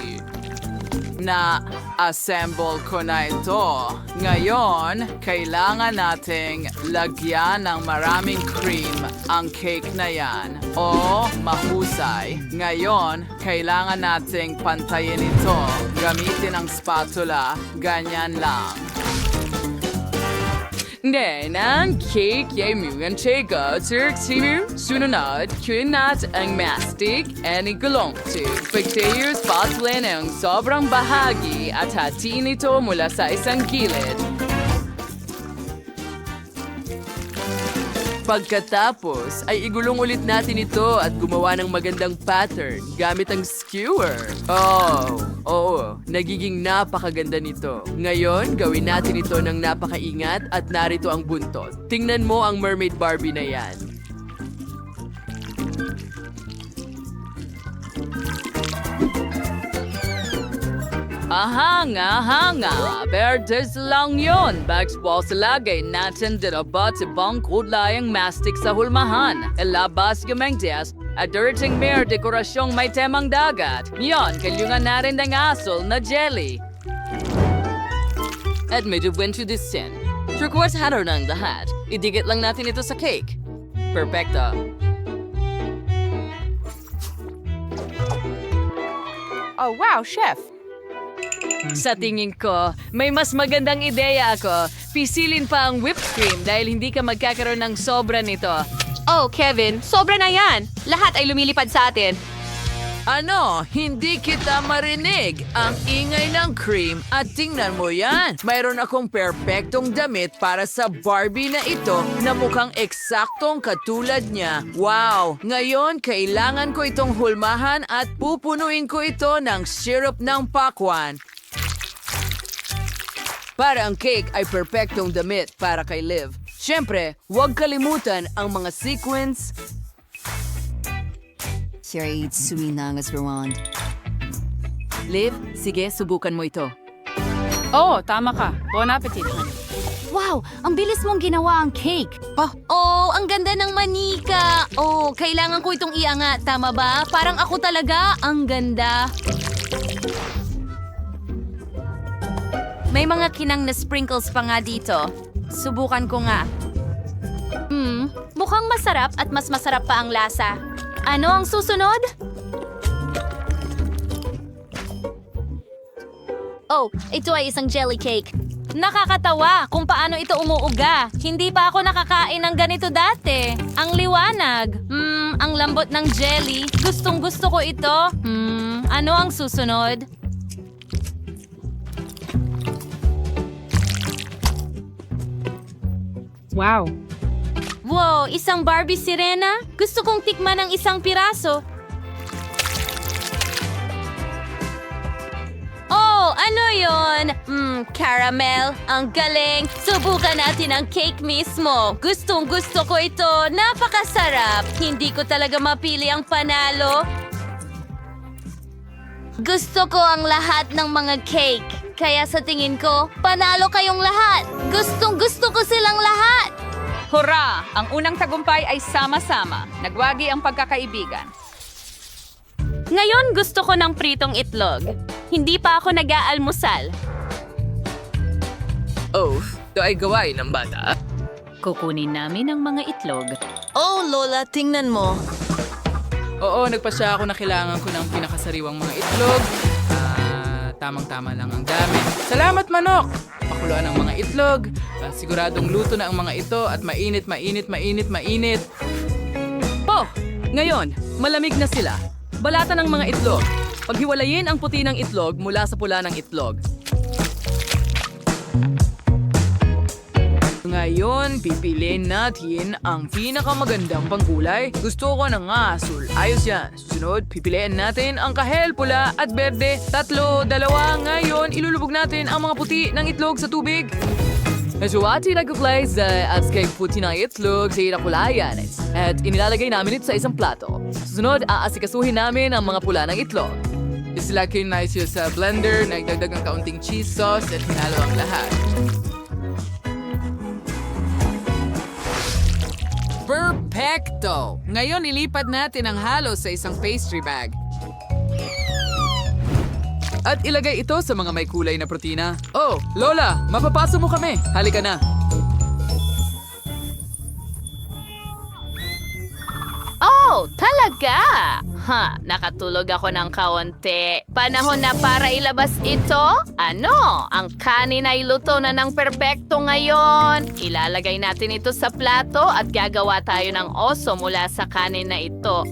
Na-assemble ko na ito. Ngayon, kailangan nating lagyan ng maraming cream ang cake na yan. O mahusay. Ngayon, kailangan nating pantayin ito. Gamitin ang spatula. Ganyan lang. Ngayon, cake ay muyang chega. Sunod, kunat ang mastic and igulong to. Pagtayo spatula ng sobrang bahagi at hatiin ito mula sa isang gilid. Pagkatapos, ay igulong ulit natin ito at gumawa ng magandang pattern gamit ang skewer. Oo, nagiging napakaganda nito. Ngayon, gawin natin ito ng napakaingat at narito ang buntot. Tingnan mo ang Mermaid Barbie na yan. Ahanga, Berdes lang yon. Bagsball sa lagay natin dinabat sa bang kudlayang mastic sa hulmahan. Ilabas gamang dias at darating mer dekorasyong may temang dagat. Yon, kalyungan na rin ng asol na jelly. At medyo went to this sin. Turquoise hatter ng lahat. Idigit lang natin ito sa cake. Perfecto. Oh, wow, Chef! Sa tingin ko, may mas magandang ideya ako. Pisilin pa ang whipped cream dahil hindi ka magkakaroon ng sobra nito. Oh, Kevin, sobra na yan. Lahat ay lumilipad sa atin. Ano? Hindi kita marinig. Ang ingay ng cream at tingnan mo yan. Mayroon akong perpektong damit para sa Barbie na ito na mukhang eksaktong katulad niya. Wow! Ngayon, kailangan ko itong hulmahan at pupunuin ko ito ng syrup ng pakwan. Para ang cake ay perpektong damit para kay Liv. Siyempre, huwag kalimutan ang mga sequins. Liv, sige, subukan mo ito. Oh, tama ka. Bon appetit, honey. Wow, ang bilis mong ginawa ang cake. Oh, ang ganda ng manika. Oh, kailangan ko itong iangat. Tama ba? Parang ako talaga. Ang ganda. may mga kinang na sprinkles pa nga dito. Subukan ko nga. Mukhang masarap at mas masarap pa ang lasa. Ano ang susunod? Oh, ito ay isang jelly cake. Nakakatawa kung paano ito umuuga. Hindi pa ako nakakain ng ganito dati. Ang liwanag. Ang lambot ng jelly. Gustong gusto ko ito. Ano ang susunod? Wow. Wow, isang Barbie sirena? Gusto kong tikman ng isang piraso. Oh, ano yon? Caramel. Ang galing. Subukan natin ang cake mismo. Gustong gusto ko ito. Napakasarap. Hindi ko talaga mapili ang panalo. Gusto ko ang lahat ng mga cake. Kaya sa tingin ko, panalo kayong lahat. Gustong gusto ko silang lahat. Hurra! Ang unang tagumpay ay sama-sama. Nagwagi ang pagkakaibigan. Ngayon gusto ko ng pritong itlog. Hindi pa ako nag-aalmusal. Oh, ito ay gawain ng bata. Kukunin namin ang mga itlog. Oh, Lola, tingnan mo. Oo, nagpasya ako na kailangan ko ng pinakasariwang mga itlog. Tamang-tama lang ang dami. Salamat, manok! Pakuluan ang mga itlog. Siguradong luto na ang mga ito at mainit. Oh, ngayon, malamig na sila. Balatan ng mga itlog. Paghiwalayin ang puti ng itlog mula sa pula ng itlog. Ngayon, pipiliin natin ang pinakamagandang pangkulay. Gusto ko ng asul. Ayos yan. Susunod, pipiliin natin ang kahel, pula at berde. 3, 2. Ngayon, ilulubog natin ang mga puti ng itlog sa tubig. Nasuwati nag-play sa at kay puti ng itlog sa inakulayan at inilalagay namin ito sa isang plato. Susunod, aasikasuhin namin ang mga pula ng itlog. Isilagay na siya sa blender, nagdagdag ng kaunting cheese sauce at hinalo ang lahat. Perfecto! Ngayon, ilipat natin ang halo sa isang pastry bag. At ilagay ito sa mga may kulay na protina. Oh, Lola, mapapaso mo kami. Halika na. Oh, talaga? Nakatulog ako ng kaunti. Panahon na para ilabas ito? Ano? Ang kanin ay luto na ng perpekto ngayon. Ilalagay natin ito sa plato at gagawa tayo ng oso mula sa kanin na ito.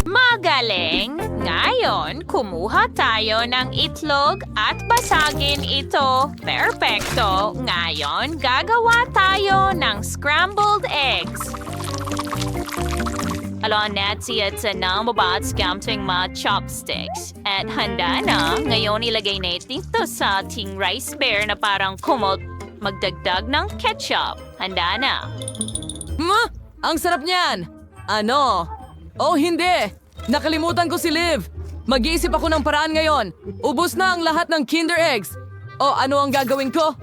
Magaling! Ngayon, kumuha tayo ng itlog at basagin ito. Perpekto! Ngayon, gagawa tayo ng scrambled eggs. Alon Nancy at sanang babat gamting mga chopsticks. At handa na, ngayon ilagay natin ito sa ating rice bear na parang kumot. Magdagdag ng ketchup. Handa na. Ang sarap niyan! Ano? Oh, hindi! Nakalimutan ko si Liv! Mag-iisip ako ng paraan ngayon. Ubus na ang lahat ng Kinder Eggs. O ano ang gagawin ko?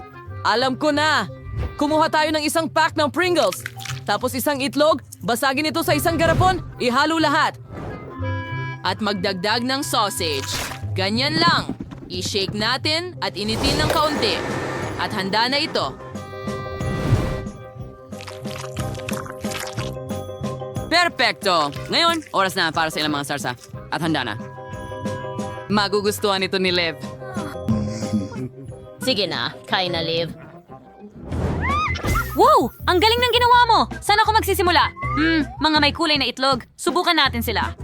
Alam ko na! Kumuha tayo ng isang pack ng Pringles. Tapos isang itlog, basagin ito sa isang garapon, ihalo lahat. At magdagdag ng sausage. Ganyan lang. I-shake natin at initin ng kaunti. At handa na ito. Perfecto! Ngayon, oras na para sa ilang mga sarsa. At handa na. Magugustuhan ito ni Liv. Sige na, kain na, Liv. Wow! Ang galing ng ginawa mo! Saan ako magsisimula? Mga may kulay na itlog. Subukan natin sila.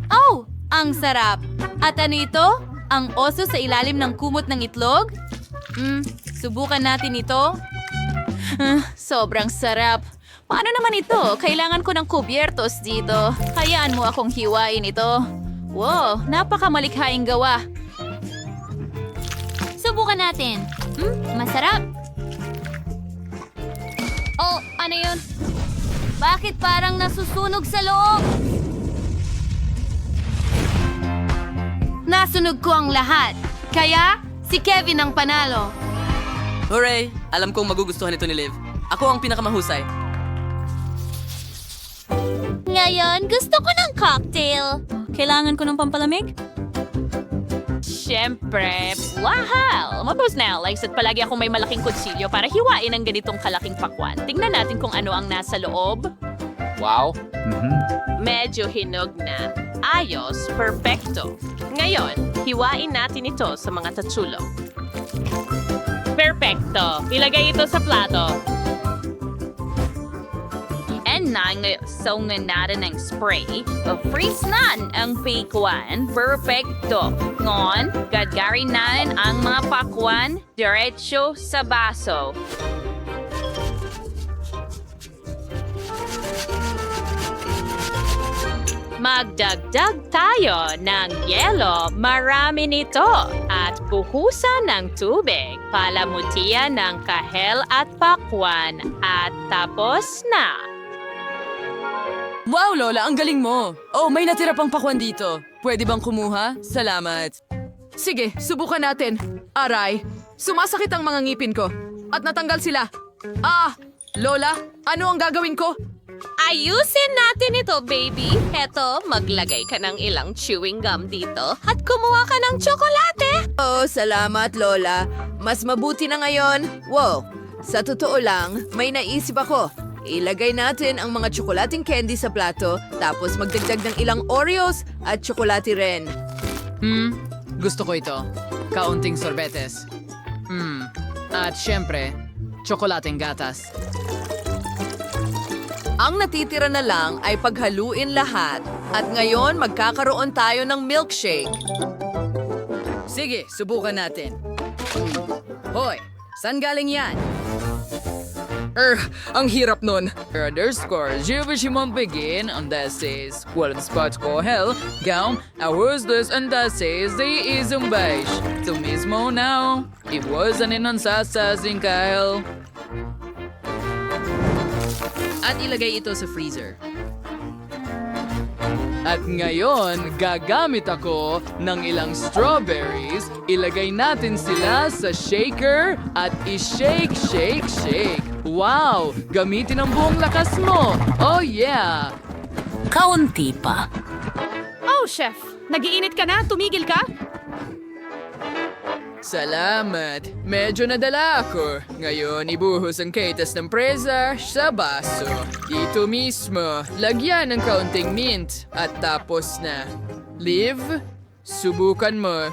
Oh! Ang sarap! At ano ito? Ang oso sa ilalim ng kumot ng itlog? Subukan natin ito. Sobrang sarap. Paano naman ito? Kailangan ko ng kubyertos dito. Hayaan mo akong hiwain ito. Wow! Napakamalikhaing gawa. Subukan natin. Masarap. Oh, ano yun? Bakit parang nasusunog sa loob? Nasunog ko ang lahat. Kaya, si Kevin ang panalo. Hooray! Alam kong magugustuhan ito ni Liv. Ako ang pinakamahusay. Ngayon, gusto ko ng cocktail. Kailangan ko ng pampalamig? syempre, wahal! Mabos na, Alex, at palagi akong may malaking kutsilyo para hiwain ang ganitong kalaking pakwan. Tingnan natin kung ano ang nasa loob. Wow. Medyo hinog na. Ayos, perfecto. Ngayon, hiwain natin ito sa mga tatsulo. Perfecto! Ilagay ito sa plato. And so nga natin ang spray. Freeze na ang pakwan. Perfecto. Ngon, gagarin natin ang mga pakwan diretso sa baso. Magdagdag tayo ng yelo, marami nito, at buhusan ng tubig, palamutian ng kahel at pakwan, at tapos na. Wow, Lola, ang galing mo. Oh, may natira pang pakwan dito. Pwede bang kumuha? Salamat. Sige, subukan natin. Aray, sumasakit ang mga ngipin ko. At natanggal sila. Lola, ano ang gagawin ko? Ayusin natin ito, baby. Heto, maglagay ka ng ilang chewing gum dito at kumuha ka ng tsokolate. Oh, salamat, Lola. Mas mabuti na ngayon. Wow, sa totoo lang, may naisip ako. Ilagay natin ang mga tsokolating candy sa plato, tapos magdagdag ng ilang Oreos at tsokolate rin. Gusto ko ito. Kaunting sorbetes. At syempre, tsokolating gatas. Ang natitira na lang ay paghaluin lahat. At ngayon, magkakaroon tayo ng milkshake. Sige, subukan natin. Hoy, saan galing yan? Ang hirap nun. Underscore, je veux begin on that says, walang spot ko hell, gaum, awusdos and that says, they is beige. So mismo now, it was an inansasasing Kyle. At ilagay ito sa freezer. At ngayon, gagamit ako ng ilang strawberries. Ilagay natin sila sa shaker at i-shake, shake, shake. Wow! Gamitin ang buong lakas mo! Oh yeah! Kaunti pa. Oh, chef! Nagiinit ka na? Tumigil ka? Salamat! Medyo nadala ako. Ngayon, ibuhos ang kaitas ng presa sa baso. Dito mismo, lagyan ng kaunting mint. At tapos na. Liv, subukan mo.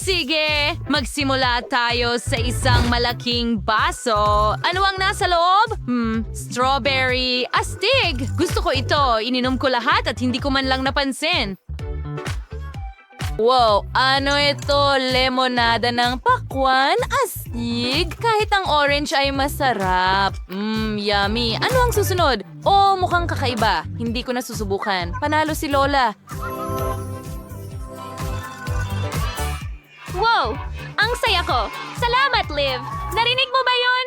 Sige, magsimula tayo sa isang malaking baso. Ano ang nasa loob? Strawberry. Astig! Gusto ko ito. Ininom ko lahat at hindi ko man lang napansin. Wow, ano ito? Lemonada ng pakwan? Astig! Kahit ang orange ay masarap. Yummy. Ano ang susunod? Oh, mukhang kakaiba. Hindi ko na susubukan. Panalo si Lola. Wow! Ang saya ko! Salamat, Liv! Narinig mo ba yon?